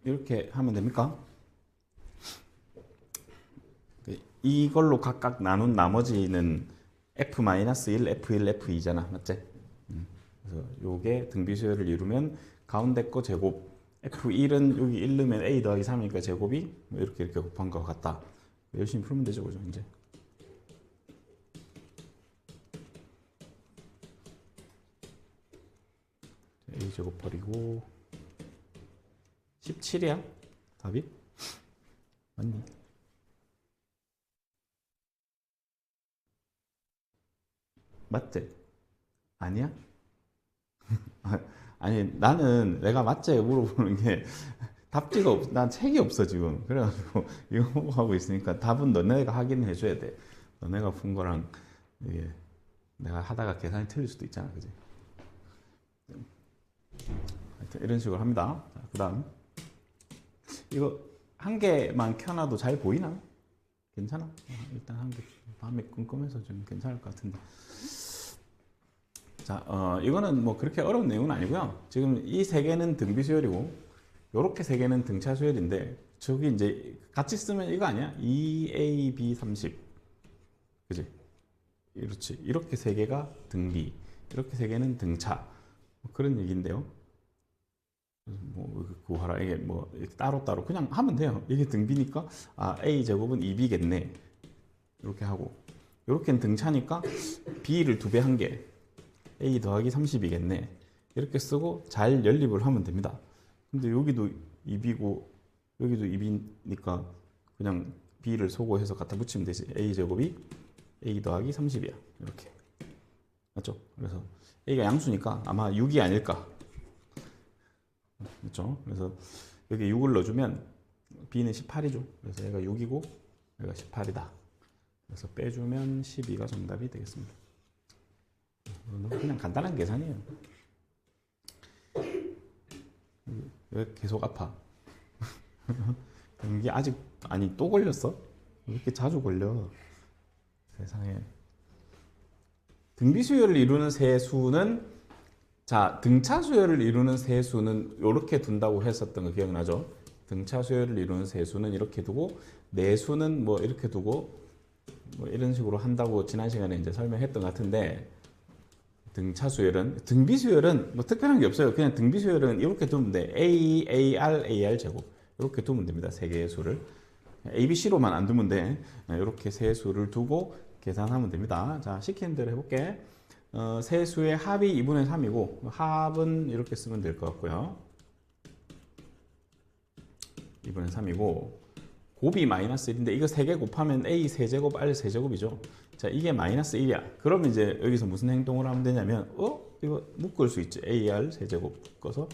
이렇게 하면 됩니까? 이걸로 각각 나눈 나머지는 F-1, F1, F2잖아. 맞지? 그래서 요게 등비수열을 이루면 가운데 거 제곱 F1은 여기 1 넣으면 A 더하기 3이니까 제곱이 뭐 이렇게 곱한 것 같다. 열심히 풀면 되죠. 그죠? 이제 A 제곱 버리고 17이야? 답이? 맞니? 맞지? 아니야? 아니 나는 내가 맞지 물어보는 게 답지가 없, 난 책이 없어 지금. 그래가지고 이거 보고 하고 있으니까 답은 너네가 확인해 줘야 돼. 너네가 푼 거랑 이게 내가 하다가 계산이 틀릴 수도 있잖아, 그지? 하여튼 이런 식으로 합니다. 그다음 이거 한 개만 켜놔도 잘 보이나? 괜찮아? 일단 한 개 밤에 끔끔해서 좀 괜찮을 것 같은데. 자, 이거는 뭐 그렇게 어려운 내용은 아니고요. 지금 이 세 개는 등비 수열이고, 요렇게 세 개는 등차 수열인데, 저기 이제 같이 쓰면 이거 아니야? 2A, B, 30. 그지? 그렇지. 이렇게 세 개가 등비, 이렇게 세 개는 등차. 뭐 그런 얘기인데요. 뭐 구하라 이게 뭐 따로따로 그냥 하면 돼요. 이게 등비니까 아 A 제곱은 2B겠네. 이렇게 하고, 이렇게는 등차니까 B를 2배 한 개. A 더하기 30이겠네. 이렇게 쓰고 잘 연립을 하면 됩니다. 근데 여기도 2B고 여기도 2B니까 그냥 B를 소거해서 갖다 붙이면 되지. A 제곱이 A 더하기 30이야. 이렇게. 맞죠? 그래서 A가 양수니까 아마 6이 아닐까. 맞죠? 그래서 여기 6을 넣어주면 B는 18이죠. 그래서 얘가 6이고 얘가 18이다. 그래서 빼주면 12가 정답이 되겠습니다. 그냥 간단한 계산이에요. 왜 계속 아파? 이게 아직 아니 또 걸렸어? 왜 이렇게 자주 걸려? 세상에. 등비 수열을 이루는 세 수는 자 등차 수열을 이루는 세 수는 이렇게 둔다고 했었던 거 기억나죠? 등차 수열을 이루는 세 수는 이렇게 두고 네 수는 뭐 이렇게 두고 뭐 이런 식으로 한다고 지난 시간에 이제 설명했던 것 같은데. 등차 수열은 등비 수열은 뭐 특별한 게 없어요. 그냥 등비 수열은 이렇게 두면 돼. A, AR, AR 제곱 이렇게 두면 됩니다. 세 개의 수를 A, B, C로만 안 두면 돼. 이렇게 세 수를 두고 계산하면 됩니다. 자, 시키는 대로 해볼게. 세 수의 합이 2분의 3이고 합은 이렇게 쓰면 될 것 같고요. 2분의 3이고 곱이 마이너스 1인데 이거 3개 곱하면 a 세제곱 r 세제곱이죠. 자, 이게 마이너스 1이야. 그러면 이제 여기서 무슨 행동을 하면 되냐면 이거 묶을 수 있지. ar 세제곱 묶어서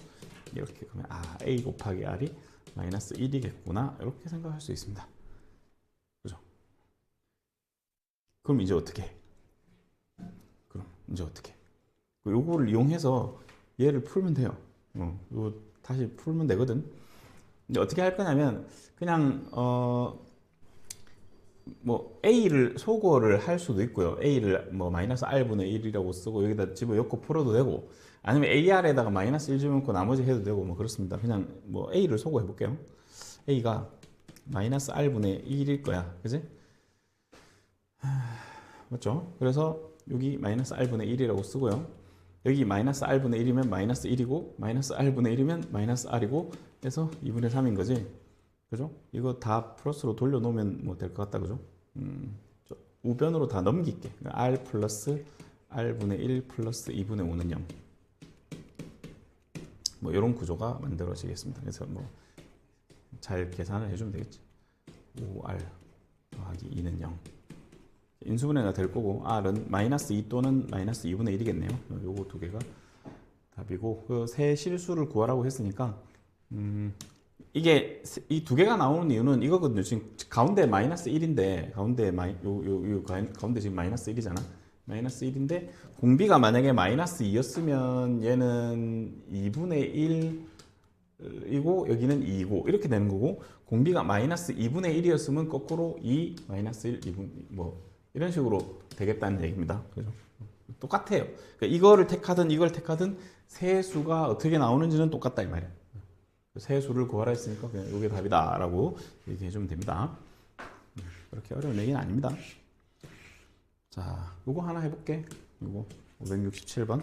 이렇게 그러면 a 곱하기 r이 마이너스 1이겠구나. 이렇게 생각할 수 있습니다. 그죠? 그럼 이제 어떻게 해? 요거를 이용해서 얘를 풀면 돼요. 이거 다시 풀면 되거든. 이제 어떻게 할 거냐면 그냥 뭐 a를 소거를 할 수도 있고요. a를 뭐 마이너스 r분의 1이라고 쓰고 여기다 집어넣고 풀어도 되고, 아니면 ar에다가 마이너스 1 집어넣고 나머지 해도 되고 뭐 그렇습니다. 그냥 뭐 a를 소거해 볼게요. a가 마이너스 r분의 1일 거야. 그지? 맞죠? 그래서 여기 마이너스 r분의 1이라고 쓰고요. 여기 마이너스 r분의 1이면 마이너스 1이고 마이너스 r분의 1이면 마이너스 r이고 해서 2분의 3인 거지. 그죠? 이거 다 플러스로 돌려놓으면 뭐 될 것 같다. 그죠? 우변으로 다 넘길게. r 플러스 r분의 1 플러스 2분의 5는 0. 뭐 이런 구조가 만들어지겠습니다. 그래서 뭐 잘 계산을 해주면 되겠지. 5r 더하기 2는 0. 인수분해가 될 거고 r은 마이너스 2 또는 마이너스 2분의 1이겠네요. 요거 두 개가 답이고, 그 세 실수를 구하라고 했으니까 이게 이 두 개가 나오는 이유는 이거거든요. 지금 가운데 마이너스 1인데 가운데 가운데 지금 마이너스 1이잖아. 마이너스 1인데 공비가 만약에 마이너스 2였으면 얘는 2분의 1이고 여기는 2이고 이렇게 되는 거고, 공비가 마이너스 2분의 1이었으면 거꾸로 2 마이너스 1 2분 뭐 이런 식으로 되겠다는 얘기입니다. 그죠? 똑같아요. 그러니까 이거를 택하든 이걸 택하든 세수가 어떻게 나오는지는 똑같다 이 말이야. 세수를 구하라 했으니까 그냥 이게 답이다 라고 얘기해 주면 됩니다. 그렇게 어려운 얘기는 아닙니다. 자, 요거 하나 해볼게. 요거 567번.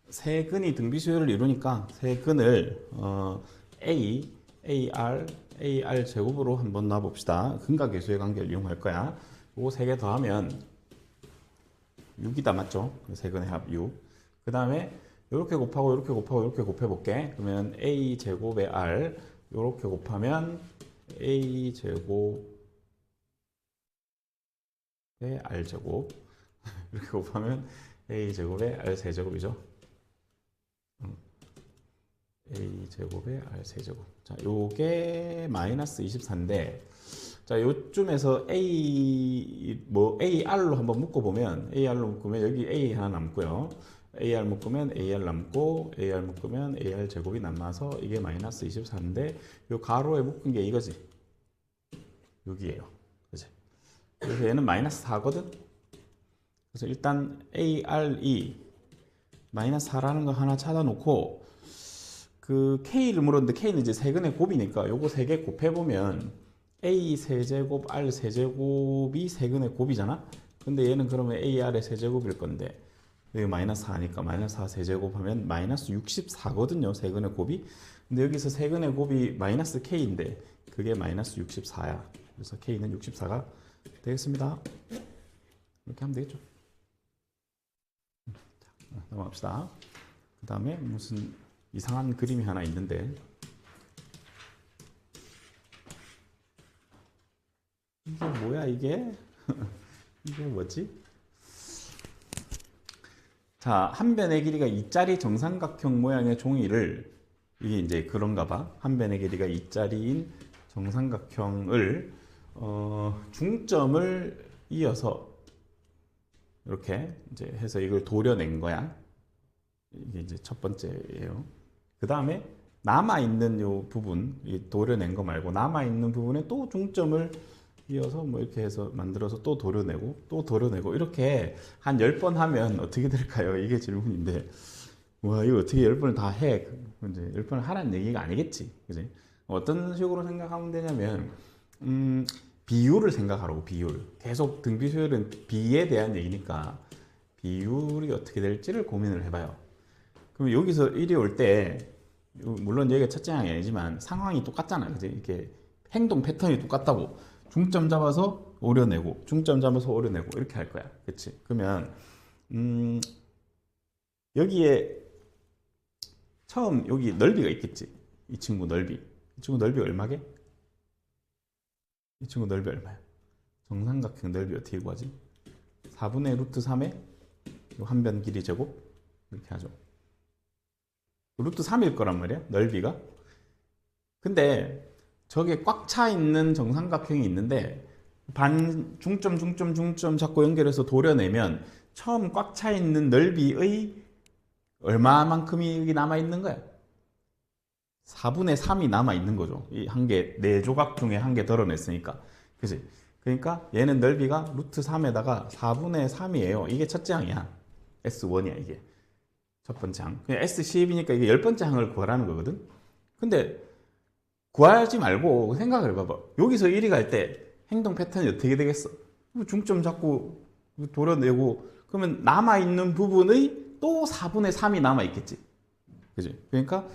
세 근이 등비수열을 이루니까 세 근을 A, AR, AR 제곱으로 한번 놔봅시다. 근과 계수의 관계를 이용할 거야. 요거 세 개 더하면 6이다. 맞죠? 세 근의 합 6. 그 다음에 이렇게 곱하고 이렇게 곱하고 이렇게 곱해볼게. 그러면 A 제곱의 R 이렇게 곱하면 A 제곱의 R 제곱 이렇게 곱하면 A 제곱의 R 세제곱이죠. A 제곱에 R 세제곱. 자, 요게 마이너스 24인데, 자, 요쯤에서 AR로 한번 묶어보면, AR로 묶으면 여기 A 하나 남고요. AR 묶으면 AR 남고, AR 묶으면 AR 제곱이 남아서 이게 마이너스 24인데, 요 가로에 묶은 게 이거지. 여기에요. 그치? 그래서 얘는 마이너스 4거든? 그래서 일단 ARE 마이너스 4라는 거 하나 찾아놓고, 그 K를 물었는데 K는 이제 세근의 곱이니까 요거 세 개 곱해보면 A 세제곱 R 세제곱이 세근의 곱이잖아. 근데 얘는 그러면 AR의 세제곱일 건데 여기 마이너스 4니까 마이너스 4 세제곱 하면 마이너스 64거든요. 세근의 곱이. 근데 여기서 세근의 곱이 마이너스 K인데 그게 마이너스 64야. 그래서 K는 64가 되겠습니다. 이렇게 하면 되겠죠. 자, 넘어갑시다. 그 다음에 무슨 이상한 그림이 하나 있는데, 이게 뭐야 이게? 이게 뭐지? 자, 한 변의 길이가 2짜리 정삼각형 모양의 종이를, 이게 이제 그런가 봐. 한 변의 길이가 2짜리인 정삼각형을 중점을 이어서 이렇게 이제 해서 이걸 도려낸 거야. 이게 이제 첫 번째예요. 그 다음에 남아있는 요 부분, 도려낸 거 말고 남아있는 부분에 또 중점을 이어서 뭐 이렇게 해서 만들어서 또 도려내고 또 도려내고 이렇게 한 10번 하면 어떻게 될까요? 이게 질문인데, 와 이거 어떻게 10번을 다 해? 이제 10번을 하라는 얘기가 아니겠지, 그지? 어떤 식으로 생각하면 되냐면 비율을 생각하라고. 비율. 계속 등비수열은 비에 대한 얘기니까 비율이 어떻게 될지를 고민을 해봐요. 그럼 여기서 1이 올 때 물론 여기가 첫째 항이 아니지만 상황이 똑같잖아요, 그지? 이렇게 행동 패턴이 똑같다고. 중점 잡아서 오려내고 중점 잡아서 오려내고 이렇게 할 거야, 그치? 그러면 여기에 처음 여기 넓이가 있겠지. 이 친구 넓이. 이 친구 넓이 얼마게? 이 친구 넓이 얼마야? 정삼각형 넓이 어떻게 구하지? 4분의 루트 3의 한 변 길이 제곱 이렇게 하죠. 루트 3일 거란 말이야, 넓이가. 근데 저게 꽉 차 있는 정삼각형이 있는데 반 중점 잡고 연결해서 도려내면 처음 꽉 차 있는 넓이의 얼마만큼이 여기 남아 있는 거야? 4분의 3이 남아 있는 거죠. 이 한 개, 네 조각 중에 한 개 덜어냈으니까. 그지? 그러니까 얘는 넓이가 루트 3에다가 4분의 3이에요. 이게 첫째 항이야. S1이야, 이게. 첫 번째 항. 그냥 S10이니까 이게 열 번째 항을 구하라는 거거든? 근데 구하지 말고 생각을 해봐봐. 여기서 1위 갈 때 행동 패턴이 어떻게 되겠어? 중점 잡고 도려내고 그러면 남아있는 부분의 또 4분의 3이 남아있겠지. 그지? 그러니까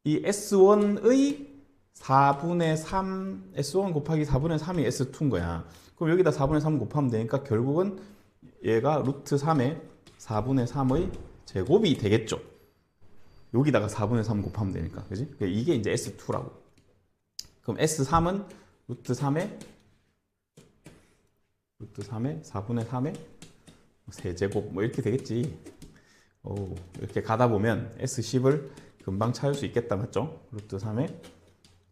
이 S1의 4분의 3, S1 곱하기 4분의 3이 S2인 거야. 그럼 여기다 4분의 3 곱하면 되니까 결국은 얘가 루트 3의 4분의 3의 제곱이 되겠죠. 여기다가 4분의 3 곱하면 되니까. 그지? 이게 이제 S2라고. 그럼 S3은 루트 3의 4분의 3의 세제곱 뭐 이렇게 되겠지. 오, 이렇게 가다 보면 S10을 금방 찾을 수 있겠다, 맞죠? 루트 3의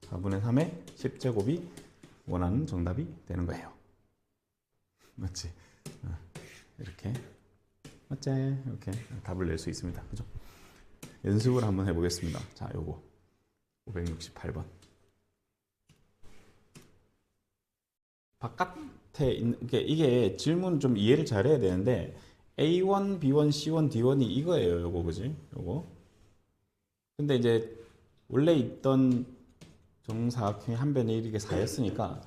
4분의 3의 10제곱이 원하는 정답이 되는 거예요. 맞지? 이렇게 맞지? 이렇게 답을 낼 수 있습니다. 그죠? 연습을 한번 해보겠습니다. 자, 요거 568번. 바깥에 있는 이게 질문 좀 이해를 잘해야 되는데 A1, B1, C1, D1이 이거예요. 요거 그지? 요거. 근데 이제 원래 있던 정사각형이 한 변에 1이게 4였으니까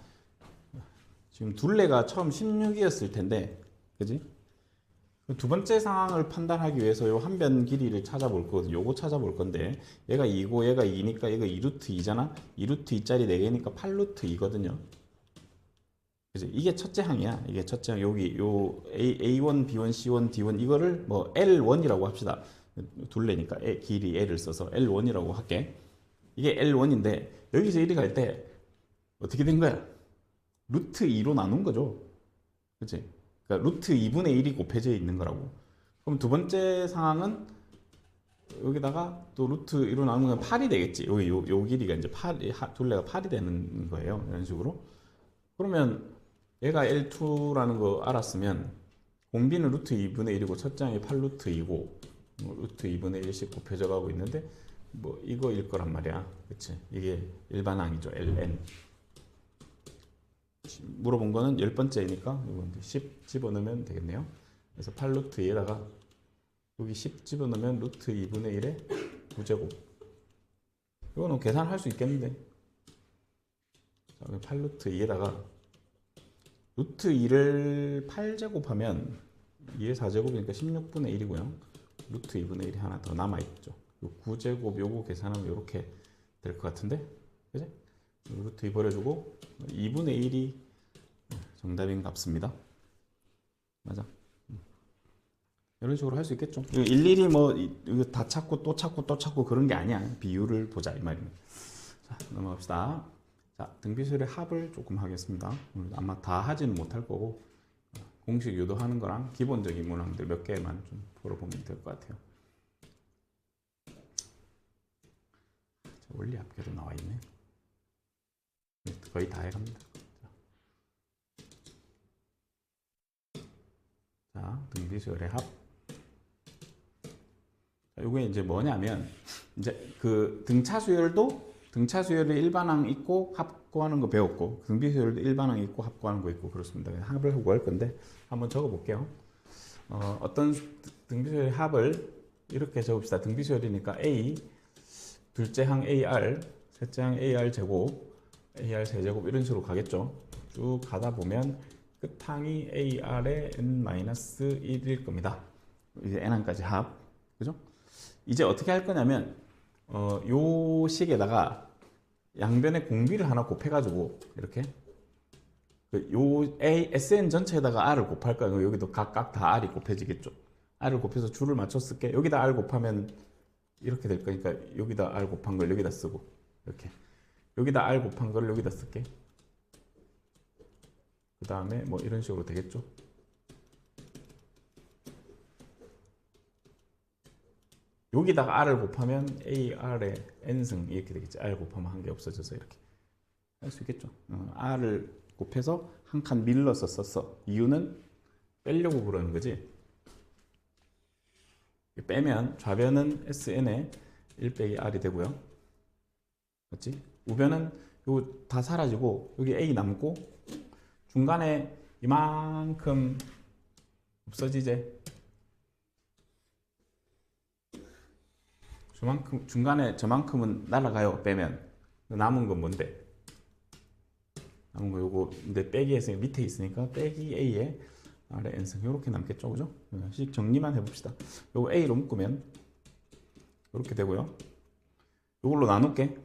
지금 둘레가 처음 16이었을 텐데, 그지? 두 번째 상황을 판단하기 위해서 요 한 변 길이를 찾아볼 거거든요. 요거 찾아볼 건데 얘가 2고 얘가 2니까 얘가 2루트 2잖아. 2루트 2짜리 4개니까 8루트 2거든요. 그지? 이게 첫째 항이야. 이게 첫째 항. 여기 요 A1, B1, C1, D1 이거를 뭐 L1이라고 합시다. 둘레니까 길이 L을 써서 L1이라고 할게. 이게 L1인데 여기서 1이 갈 때 어떻게 된 거야? 루트 2로 나눈 거죠. 그치? 그러니까 루트 2분의 1이 곱해져 있는 거라고. 그럼 두 번째 상황은 여기다가 또 루트 2로 나누면 8이 되겠지. 여기 요 길이가 이제 8, 둘레가 8이 되는 거예요. 이런 식으로. 그러면 얘가 L2라는 거 알았으면 공비는 루트 2분의 1이고 첫 장이 8루트 2고 루트 2분의 1씩 곱해져 가고 있는데 뭐 이거일 거란 말이야. 그치? 이게 일반항이죠. ln. 물어본 거는 10번째이니까 10 집어넣으면 되겠네요. 그래서 8루트 2에다가 여기 10 집어넣으면 루트 2분의 1의 9제곱. 이거는 계산할 수 있겠는데. 자, 8루트 2에다가 루트 2를 8제곱하면 2의 4제곱이니까 16분의 1이고요. 루트 2분의 1이 하나 더 남아있죠. 9제곱 요거 계산하면 이렇게 될 것 같은데? 그지? 루트 2 버려주고 2분의 1이 정답인 값습니다. 맞아. 이런 식으로 할 수 있겠죠. 일일이 뭐 이거 다 찾고 또 찾고 또 찾고 그런 게 아니야. 비율을 보자 이 말입니다. 자, 넘어갑시다. 자, 등비수열의 합을 조금 하겠습니다. 아마 다 하지는 못할 거고 공식 유도하는 거랑 기본적인 문항들 몇 개만 좀 풀어보면 될 것 같아요. 원리 합계도 나와 있네. 거의 다 해갑니다. 자, 등비수열의 합. 이게 이제 뭐냐면 이제 그 등차수열의 일반항 있고 합 구하는 거 배웠고 등비수열도 일반항 있고 합 구하는 거 있고 그렇습니다. 합을 구할 건데 한번 적어 볼게요. 어떤 등비수열의 합을 이렇게 적읍시다. 등비수열이니까 A, 둘째 항 AR, 셋째 항 AR 제곱, AR 세제곱 이런 식으로 가겠죠. 쭉 가다 보면 끝항이 AR의 N-1일 겁니다. 이제 N항까지 합. 그죠? 이제 어떻게 할 거냐면, 요 식에다가 양변에 공비를 하나 곱해가지고, 이렇게. 요 SN 전체에다가 R을 곱할 거예요. 여기도 각각 다 R이 곱해지겠죠. R을 곱해서 줄을 맞춰 쓸게. 여기다 R 곱하면 이렇게 될 거니까 여기다 R 곱한 걸 여기다 쓰고, 이렇게. 여기다 R 곱한 걸 여기다 쓸게. 그 다음에 뭐 이런 식으로 되겠죠. 여기다가 R을 곱하면 AR의 N승 이렇게 되겠지. R 곱하면 한 개 없어져서 이렇게 할 수 있겠죠. R을 곱해서 한 칸 밀러서 썼어. 이유는 빼려고 그러는 거지. 빼면 좌변은 SN에 1 빼기 R이 되고요. 맞지? 우변은 이거 다 사라지고 여기 A 남고 중간에 이만큼 없어지지. 중간에 저만큼은 날아가요. 빼면 남은 건 뭔데? 남은 거 요거 근데 빼기 했으니까 밑에 있으니까 빼기 A에 아래 N승 요렇게 남겠죠, 그죠? 식 정리만 해봅시다. 요거 A로 묶으면 요렇게 되고요. 요걸로 나눌게.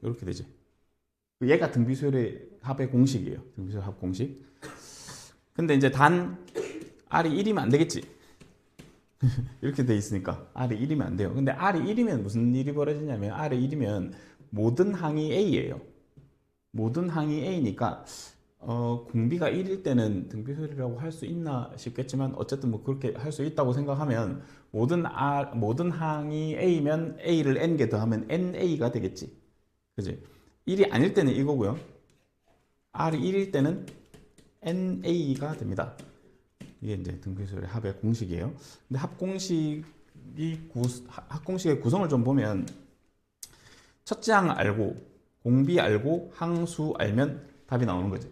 요렇게 되지. 얘가 등비수열의 합의 공식이에요. 등비수열 합 공식. 근데 이제 단 R이 1이면 안 되겠지. 이렇게 돼 있으니까 R이 1이면 안 돼요. 근데 R이 1이면 무슨 일이 벌어지냐면 R이 1이면 모든 항이 A예요. 모든 항이 A니까 공비가 1일 때는 등비수열이라고 할 수 있나 싶겠지만 어쨌든 뭐 그렇게 할 수 있다고 생각하면 모든 항이 A면 A를 N개 더하면 NA가 되겠지. 그지? 1이 아닐 때는 이거고요. R이 1일 때는 NA가 됩니다. 이게 이제 등비수열의 합의 공식이에요. 근데 합공식의 구성을 좀 보면 첫째 항 알고 공비 알고 항수 알면 답이 나오는 거지.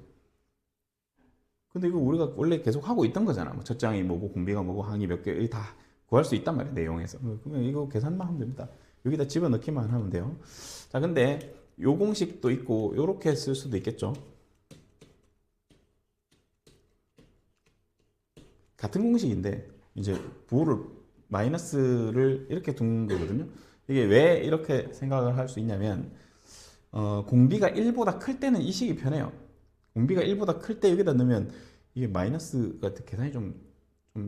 근데 이거 우리가 원래 계속 하고 있던 거잖아. 뭐 첫째 항이 뭐고 공비가 뭐고 항이 몇 개 다 구할 수 있단 말이야. 내용에서. 그러면 이거 계산만 하면 됩니다. 여기다 집어넣기만 하면 돼요. 자, 근데 요 공식도 있고 요렇게 쓸 수도 있겠죠. 같은 공식인데 이제 부호를 마이너스를 이렇게 둔 거거든요. 이게 왜 이렇게 생각을 할 수 있냐면 공비가 1보다 클 때는 이 식이 편해요. 공비가 1보다 클 때 여기다 넣으면 이게 마이너스가 계산이 좀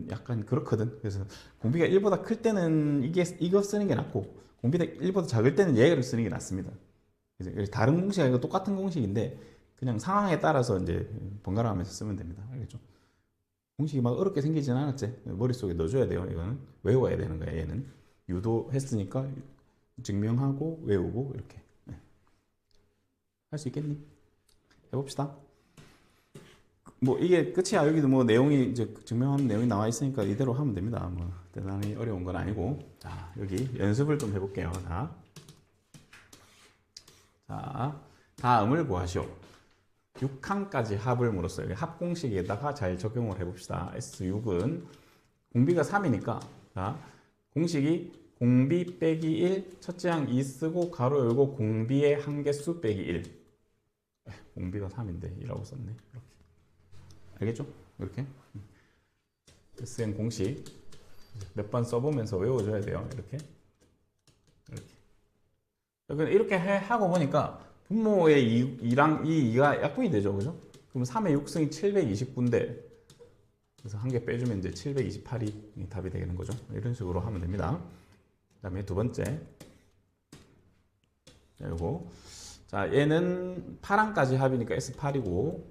약간 그렇거든. 그래서 공비가 1보다 클 때는 이거 쓰는 게 낫고 공비가 1보다 작을 때는 얘를 쓰는 게 낫습니다. 그래서 다른 공식이 아니고 똑같은 공식인데 그냥 상황에 따라서 이제 번갈아 가면서 쓰면 됩니다. 알겠죠? 공식이 막 어렵게 생기진 않았지. 머릿속에 넣어줘야 돼요. 이거는 외워야 되는 거야. 얘는 유도했으니까 증명하고 외우고 이렇게 할 수 있겠니? 해봅시다. 뭐 이게 끝이야. 여기도 뭐 내용이 이제 증명하는 내용이 나와 있으니까 이대로 하면 됩니다. 뭐 대단히 어려운 건 아니고. 자, 여기 연습을 좀 해볼게요. 자, 다음을 구하시오. 6항까지 합을 물었어요. 합공식에다가 잘 적용을 해봅시다. S6은 공비가 3이니까 자, 공식이 공비 빼기 1 첫째 항 2 쓰고 가로 열고 공비의 한개수 빼기 1 공비가 3인데 2라고 썼네. 이렇게. 알겠죠? 이렇게 SN 공식 몇 번 써보면서 외워줘야 돼요. 이렇게 이렇게 하고 보니까 분모의 2랑 2가 약분이 되죠. 그죠? 그럼 3의 6승이 729인데 그래서 한 개 빼주면 이제 728이 답이 되는 거죠. 이런 식으로 하면 됩니다. 그 다음에 두 번째 자, 얘는 8항까지 합이니까 S8이고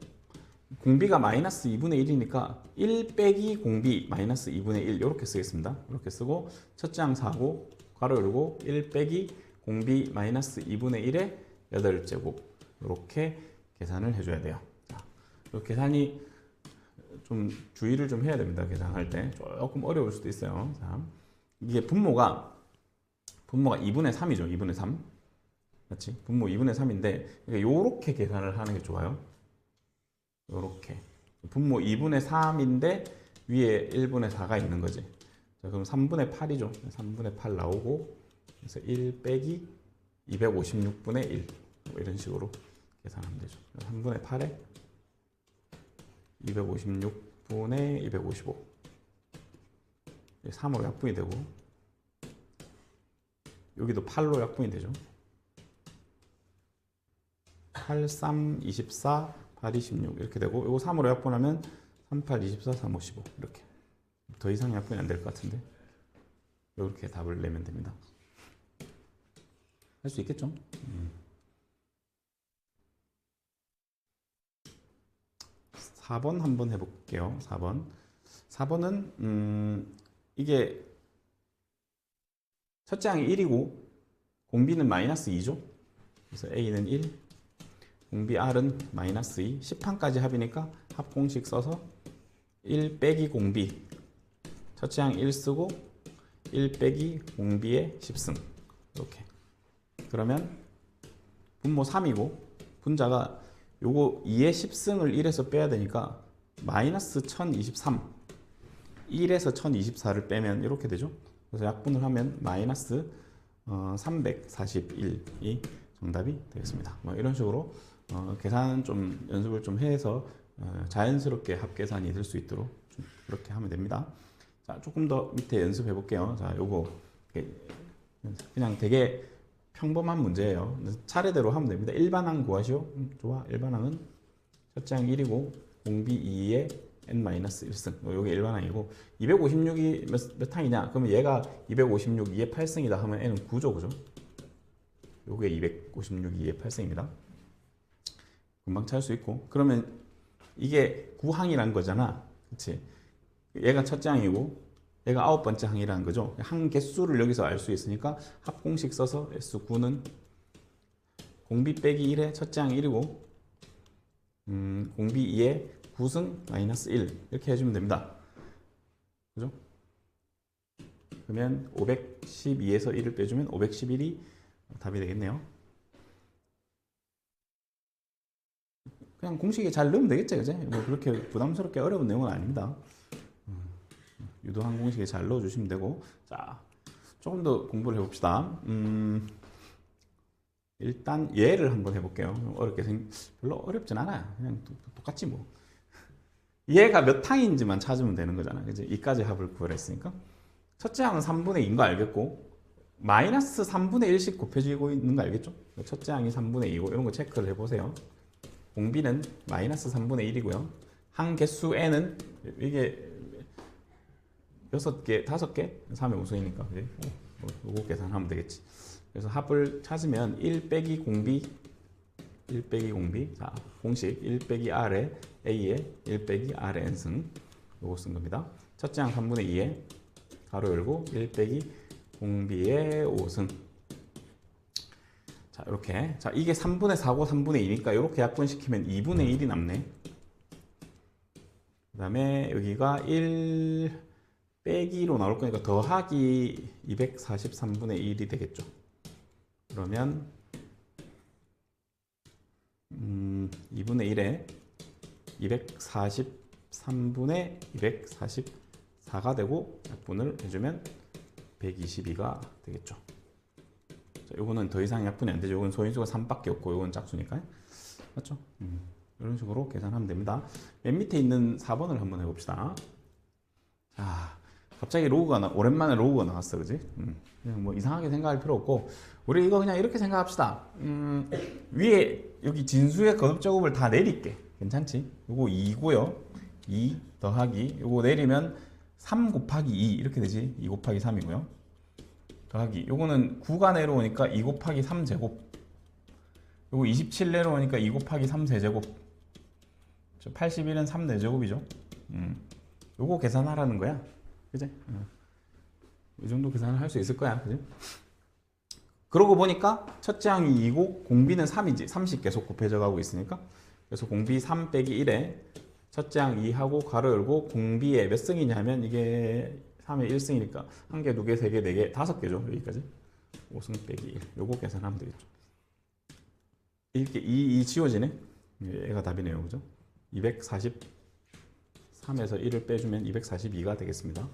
공비가 마이너스 2분의 1이니까 1 빼기 공비 마이너스 2분의 1 이렇게 쓰겠습니다. 이렇게 쓰고 첫째 항 4고 괄호 열고 1 빼기 공비 마이너스 2분의 1의 8제곱 이렇게 계산을 해줘야 돼요. 자, 이 계산이 좀 주의를 좀 해야 됩니다. 계산할 때 조금 어려울 수도 있어요. 자, 이게 분모가 2분의 3이죠. 2분의 3 맞지? 분모 2분의 3인데 이렇게 계산을 하는 게 좋아요. 이렇게 분모 2분의 3인데 위에 1분의 4가 있는 거지. 자, 그럼 3분의 8이죠. 3분의 8 나오고, 그래서 1 빼기 256분의 1. 뭐 이런 식으로 계산하면 되죠. 3분의 8에 256분의 255. 3으로 약분이 되고, 여기도 8로 약분이 되죠. 8, 3, 24, 8, 26 이렇게 되고, 이거 3으로 약분하면 3, 8, 24, 3, 55 이렇게. 더 이상 약분이 안 될 것 같은데 이렇게 답을 내면 됩니다. 할 수 있겠죠? 4번 한번 해볼게요. 4번은 이게 첫째 항이 1이고 공비는 마이너스 2죠. 그래서 A는 1, 공비 R은 마이너스 2, 10항까지 합이니까 합공식 써서 1 빼기 공비, 첫째 항 1 쓰고 1 빼기 공비의 10승 이렇게. 그러면 분모 3이고 분자가 요거 2의 10승을 1에서 빼야 되니까 마이너스 1023, 1에서 1024를 빼면 이렇게 되죠. 그래서 약분을 하면 마이너스 341이 정답이 되겠습니다. 뭐 이런 식으로 계산 좀 연습을 좀 해서 자연스럽게 합계산이 될 수 있도록 좀 그렇게 하면 됩니다. 자, 조금 더 밑에 연습해 볼게요. 자, 요거 그냥 되게 평범한 문제예요. 차례대로 하면 됩니다. 일반항 구하시오. 좋아. 일반항은 첫째 항 1이고 공비 2에 n-1승. 요게 일반항이고 256이 몇 항이냐? 그러면 얘가 256 2의 8승이다 하면 n은 9죠. 그죠? 요게 256 2의 8승입니다. 금방 찾을 수 있고. 그러면 이게 9항이란 거잖아. 그치? 얘가 첫째 항이고 얘가 9번째 항이라는 거죠. 항 개수를 여기서 알 수 있으니까 합공식 써서 S9는 공비 빼기 1에 첫째 항 1이고 공비 2에 9승 마이너스 1 이렇게 해주면 됩니다. 그죠? 그러면 512에서 1을 빼주면 511이 답이 되겠네요. 그냥 공식에 잘 넣으면 되겠죠, 그제? 뭐 그렇게 부담스럽게 어려운 내용은 아닙니다. 유도항 공식에 잘 넣어주시면 되고. 자, 조금 더 공부를 해봅시다. 일단 얘를 한번 해볼게요. 별로 어렵진 않아요. 그냥 똑같지 뭐. 얘가 몇 항인지만 찾으면 되는 거잖아. 그지? 이까지 합을 구하라 했으니까. 첫째 항은 3분의 2인 거 알겠고, 마이너스 3분의 1씩 곱해지고 있는 거 알겠죠? 첫째 항이 3분의 2고, 이런 거 체크를 해보세요. 공비는 마이너스 3분의 1이고요. 항 개수 n은 이게 6개, 5개? 3의 우수이니까. 그지? 요거 계산하면 되겠지. 그래서 합을 찾으면 1 빼기 공비, 1 빼기 공비. 자, 공식 1 빼기 R에 A에 1 빼기 R의 N승. 요거 쓴 겁니다. 첫째 항 3분의 2에 가로 열고 1 빼기 공비의 5승. 자, 이렇게. 자, 이게 3분의 4고 3분의 2니까 이렇게 약분시키면 2분의 1이 남네. 그 다음에 여기가 1 빼기로 나올 거니까 더하기 243분의 1이 되겠죠. 그러면 2분의 1에 243분의 244가 되고 약분을 해주면 122가 되겠죠. 자, 요거는 더 이상 약분이 안 되죠. 요건 소인수가 3밖에 없고 요건 짝수니까요. 맞죠? 이런 식으로 계산하면 됩니다. 맨 밑에 있는 4번을 한번 해봅시다. 자, 갑자기 오랜만에 로그가 나왔어, 그지? 그냥 뭐 이상하게 생각할 필요 없고, 우리 이거 그냥 이렇게 생각합시다. 위에 여기 진수의 거듭제곱을 다 내릴게. 괜찮지? 요거 2고요. 2 더하기, 요거 내리면 3 곱하기 2 이렇게 되지. 2 곱하기 3이고요. 더하기, 요거는 9가 내려오니까 2 곱하기 3제곱. 요거 27 내려오니까 2 곱하기 3 세제곱. 81은 3 4제곱이죠. 요거 계산하라는 거야. 그지? 이 정도 계산을 할 수 있을 거야. 그지? 그러고 보니까 첫째 항이 2고 공비는 3이지. 30 계속 곱해져 가고 있으니까. 그래서 공비 3 빼기 1에 첫째 항 2하고 가로 열고 공비의 몇 승이냐면 이게 3의 1승이니까 1개, 2개, 3개, 4개, 5개죠. 여기까지. 5승 빼기 1. 요거 계산하면 되겠죠. 이렇게 2 지워지네. 얘가 답이네요. 그죠? 244 3에서 1을 빼주면 242가 되겠습니다.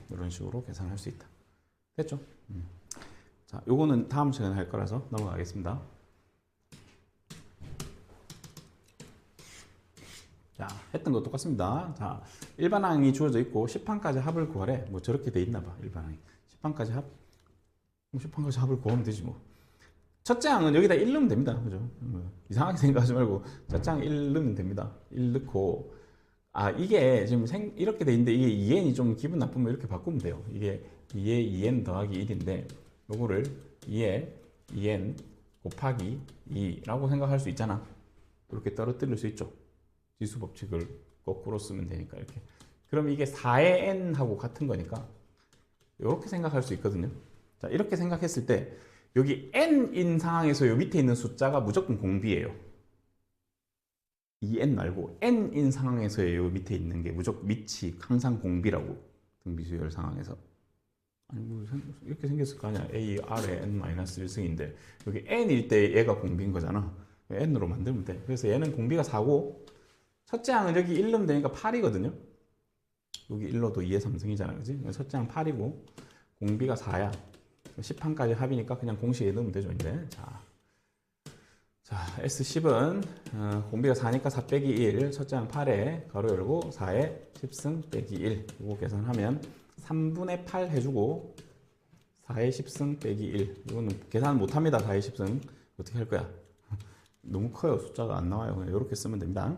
이런 식으로 계산할 수 있다. 됐죠? 자, 요거는 다음 시간에 할 거라서 넘어가겠습니다. 자, 했던 거 똑같습니다. 자, 일반항이 주어져 있고 10항까지 합을 구하래. 뭐 저렇게 돼 있나 봐, 일반항이. 10항까지 합? 10항까지 합을 구하면 되지 뭐. 첫째 항은 여기다 1 넣으면 됩니다. 그죠? 이상하게 생각하지 말고 첫째 항 1 넣으면 됩니다. 1 넣고 이게 지금 이렇게 돼 있는데 이게 2n이 좀 기분 나쁘면 이렇게 바꾸면 돼요. 이게 2에 2n 더하기 1인데 요거를 2에 2n 곱하기 2라고 생각할 수 있잖아. 이렇게 떨어뜨릴 수 있죠. 지수 법칙을 거꾸로 쓰면 되니까 이렇게. 그럼 이게 4의 n하고 같은 거니까 이렇게 생각할 수 있거든요. 자, 이렇게 생각했을 때 여기 n인 상황에서 요 밑에 있는 숫자가 무조건 공비예요. 2n 말고 n인 상황에서의 요 밑에 있는 게 무조건 밑이 항상 공비라고. 등비수열 상황에서. 아니 뭐 이렇게 생겼을 거 아니야. a r에 n-1승인데 여기 n일 때 얘가 공비인 거잖아. n으로 만들면 돼. 그래서 얘는 공비가 4고 첫째 항은 여기 1 넣으면 되니까 8이거든요. 여기 1 넣어도 2의 3승이잖아. 그지? 첫째 항 8이고 공비가 4야. 10항까지 합이니까 그냥 공식에 넣으면 되죠. 이제. 자, S10은 공비가 4니까 4 빼기 1, 첫째 항 8에 가로 열고 4에 10승 빼기 1 이거 계산하면 3분의 8 해주고 4에 10승 빼기 1 이거는 계산 못합니다. 4에 10승 어떻게 할 거야? 너무 커요. 숫자가 안 나와요. 그냥 이렇게 쓰면 됩니다.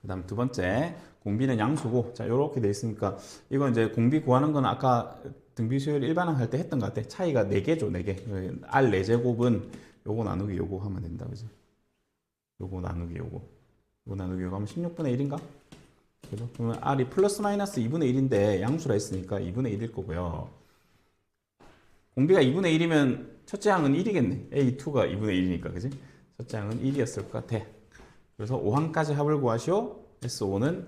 그 다음 두 번째 공비는 양수고 자 이렇게 돼 있으니까 이건 이제 공비 구하는 건 아까 등비수열 일반항 할 때 했던 것 같아. 차이가 4개죠. 4개. R 4제곱은 요거 나누기 요거 하면 된다. 그지? 요거 나누기 요거 나누기 요거 하면 16분의 1인가? 그죠? 그러면 R이 플러스 마이너스 2분의 1인데 양수라 했으니까 2분의 1일 거고요. 공비가 2분의 1이면 첫째 항은 1이겠네. A2가 2분의 1이니까 그지? 첫째 항은 1이었을 것 같아. 그래서 5항까지 합을 구하시오. S5는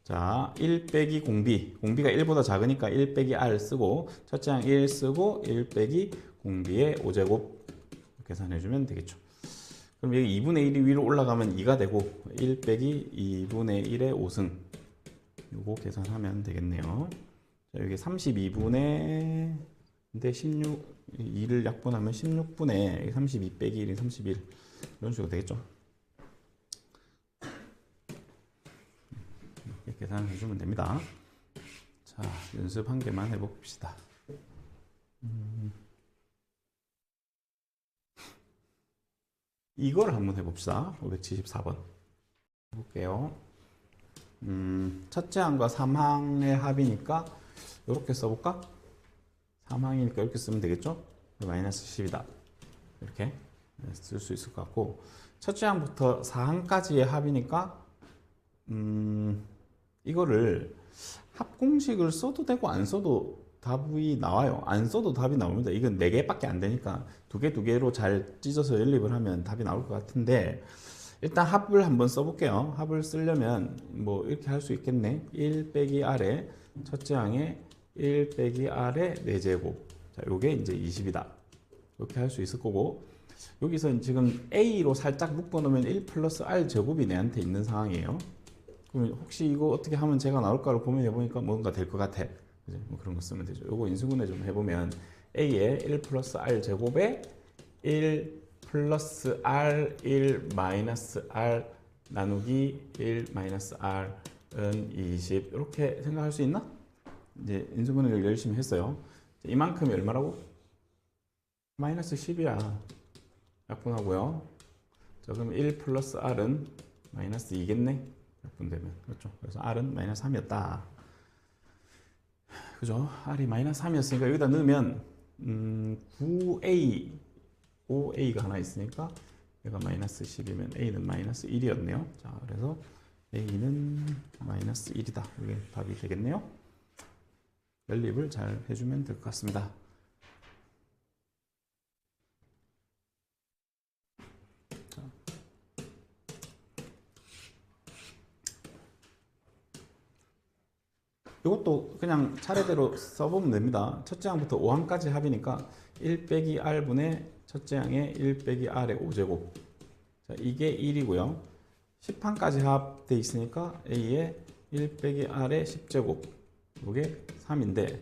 자, 1 빼기 공비가 1보다 작으니까 1 빼기 R 쓰고 첫째 항 1 쓰고 1 빼기 공비의 5제곱 계산해주면 되겠죠. 그럼 여기 2분의 1이 위로 올라가면 2가 되고 1 빼기 2분의 1의 5승 요거 계산하면 되겠네요. 자, 여기 32분의 근데 2를 약분하면 16분의 32 빼기 1이 31 이런 식으로 되겠죠. 이렇게 계산해 주면 됩니다. 자, 연습 한 개만 해봅시다. 이걸 한번 해봅시다. 574번 해볼게요. 첫째 항과 3항의 합이니까 이렇게 써볼까? 3항이니까 이렇게 쓰면 되겠죠? 마이너스 10이다. 이렇게 쓸 수 있을 것 같고 첫째 항부터 4항까지의 합이니까 이거를 합공식을 써도 되고 안 써도 답이 나와요. 안 써도 답이 나옵니다. 이건 4개밖에 안 되니까 2개로 잘 찢어서 연립을 하면 답이 나올 것 같은데 일단 합을 한번 써볼게요. 합을 쓰려면 뭐 이렇게 할 수 있겠네. 1 빼기 R에 첫째 항에 1 빼기 R의 4제곱 자, 요게 이제 20이다. 이렇게 할 수 있을 거고 여기서 지금 A로 살짝 묶어놓으면 1 플러스 R 제곱이 내한테 있는 상황이에요. 그럼 혹시 이거 어떻게 하면 제가 나올까를 고민해보니까 뭔가 될 것 같아. 그죠? 뭐 그런 거 쓰면 되죠. 요거 인수분해 좀 해보면 A에 1 플러스 R 제곱에 1 플러스 R 1 마이너스 R 나누기 1 마이너스 R은 20 이렇게 생각할 수 있나? 이제 인수분해를 열심히 했어요. 이만큼이 얼마라고? 마이너스 10이야. 약분하고요. 자, 그럼 1 플러스 R은 마이너스 2겠네? 약분되면. 그렇죠. 그래서 R은 마이너스 3이었다. 그죠? R이 마이너스 3이었으니까 여기다 넣으면 9A 5A가 하나 있으니까 얘가 마이너스 10이면 A는 마이너스 1이었네요. 자, 그래서 A는 마이너스 1이다. 이게 답이 되겠네요. 연립을 잘 해주면 될 것 같습니다. 이것도 그냥 차례대로 써보면 됩니다. 첫째 항부터 5항까지 합이니까 1 빼기 R분의 첫째 항의 1 빼기 R의 5제곱 자, 이게 1이고요. 10항까지 합돼 있으니까 A에 1 빼기 R의 10제곱 이게 3인데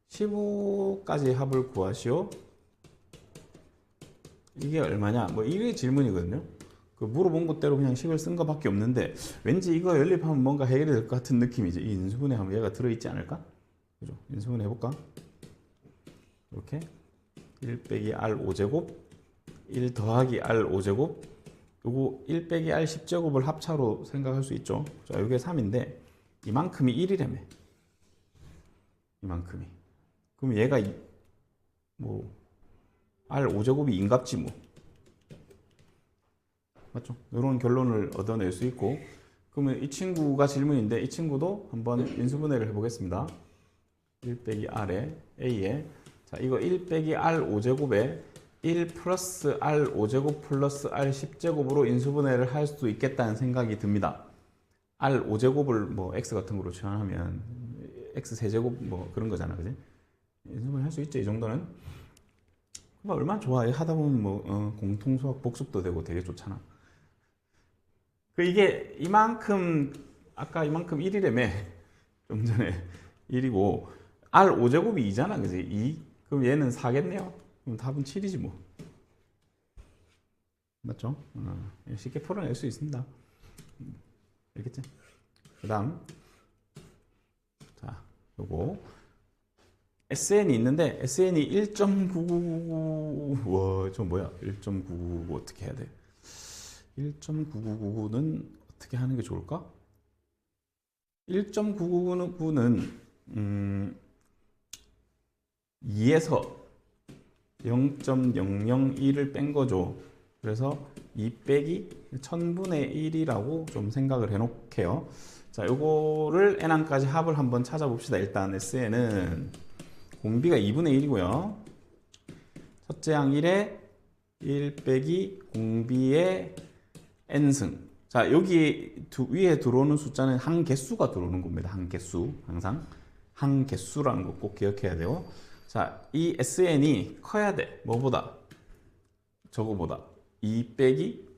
15까지 합을 구하시오. 이게 얼마냐? 뭐 이게 질문이거든요. 그 물어본 것대로 그냥 식을 쓴 것밖에 없는데 왠지 이거 연립하면 뭔가 해결이 될 것 같은 느낌이지. 이 인수분해 하면 얘가 들어있지 않을까? 그죠? 인수분해 해볼까? 이렇게 1 빼기 R 5제곱 1 더하기 R 5제곱 요거 1 빼기 R 10제곱을 합차로 생각할 수 있죠. 자, 이게 3인데 이만큼이 1이라며. 이만큼이. 그럼 얘가 뭐 R 5제곱이 인갑지 뭐. 맞죠? 이런 결론을 얻어낼 수 있고 그러면 이 친구가 질문인데 이 친구도 한번 인수분해를 해보겠습니다. 1 빼기 R에 A에 자 이거 1 빼기 R 5제곱에 1 플러스 R 5제곱 플러스 R 10제곱으로 인수분해를 할 수도 있겠다는 생각이 듭니다. R 5제곱을 뭐 X 같은 거로 치환하면 X 세제곱 뭐 그런 거잖아, 그지? 인수분해 할 수 있죠, 이 정도는. 뭐 얼마나 좋아. 하다 보면 뭐 공통수학 복습도 되고 되게 좋잖아. 그 이게 이만큼 아까 이만큼 1이라며 좀 전에 1이고 R 5제곱이 2잖아, 그지? 2. 그럼 얘는 4겠네요. 그럼 답은 7이지 뭐. 맞죠? 쉽게 풀어낼 수 있습니다. 알겠지? 그 다음 자 요거 SN이 있는데 SN이 1.9999 와, 저 뭐야? 1.999 어떻게 해야 돼? 1.9999는 어떻게 하는 게 좋을까? 1.999는 2에서 0.001을 뺀 거죠. 그래서 2 빼기 1000분의 1이라고 좀 생각을 해놓게요. 자, 요거를 n항까지 합을 한번 찾아봅시다. 일단 SN은 공비가 2분의 1이고요. 첫째 항 1에 1 빼기 공비의 n승. 자, 여기 위에 들어오는 숫자는 항 개수가 들어오는 겁니다. 항 개수. 항상 항 개수라는 거 꼭 기억해야 돼요. 자, 이 SN이 커야 돼. 뭐보다? 저거보다. 2 빼기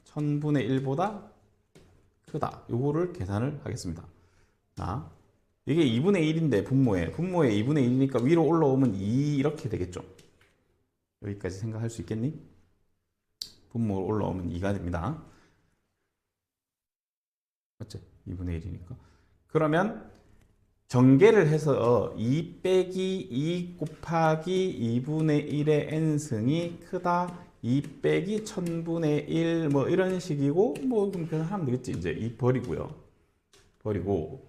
1000분의 1보다 크다. 요거를 계산을 하겠습니다. 자, 이게 2분의 1인데 분모에 2분의 1이니까 위로 올라오면 2 이렇게 되겠죠. 여기까지 생각할 수 있겠니? 분모로 올라오면 2가 됩니다. 맞지? 2분의 1이니까. 그러면 전개를 해서 2 빼기 2 곱하기 2분의 1의 n승이 크다. 2 빼기 1000분의 1 뭐 이런 식이고 뭐 그럼 계산하면 되겠지. 이제 2 버리고요. 버리고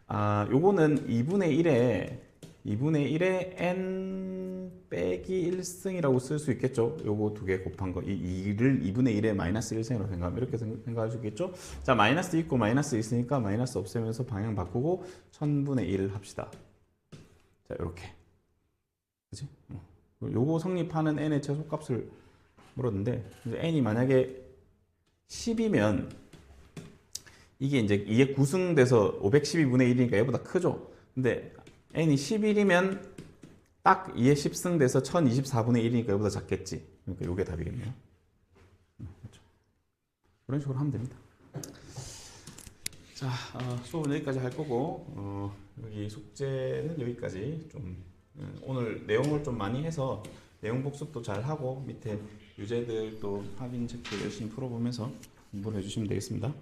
요거는 2분의 1에 n 빼기 1승이라고 쓸 수 있겠죠. 요거 두 개 곱한 거. 이 2를 2분의 1에 마이너스 1승이라고 생각하면 이렇게 생각할 수 있겠죠. 자, 마이너스 있고 마이너스 있으니까 마이너스 없애면서 방향 바꾸고 1000분의 1 합시다. 자, 이렇게. 그치? 요거 성립하는 n의 최소값을 물었는데 n이 만약에 10이면 이게 이제 2에 9승돼서 512분의 1이니까 얘보다 크죠. 근데 n이 11이면 딱 2에 10승돼서 1024분의 1이니까 얘보다 작겠지. 그러니까 요게 답이겠네요. 그렇죠. 그런 식으로 하면 됩니다. 자, 수업은 여기까지 할 거고 여기 숙제는 여기까지 좀 오늘 내용을 좀 많이 해서 내용 복습도 잘 하고 밑에 유제들 또 확인 체크 열심히 풀어보면서 공부를 해주시면 되겠습니다.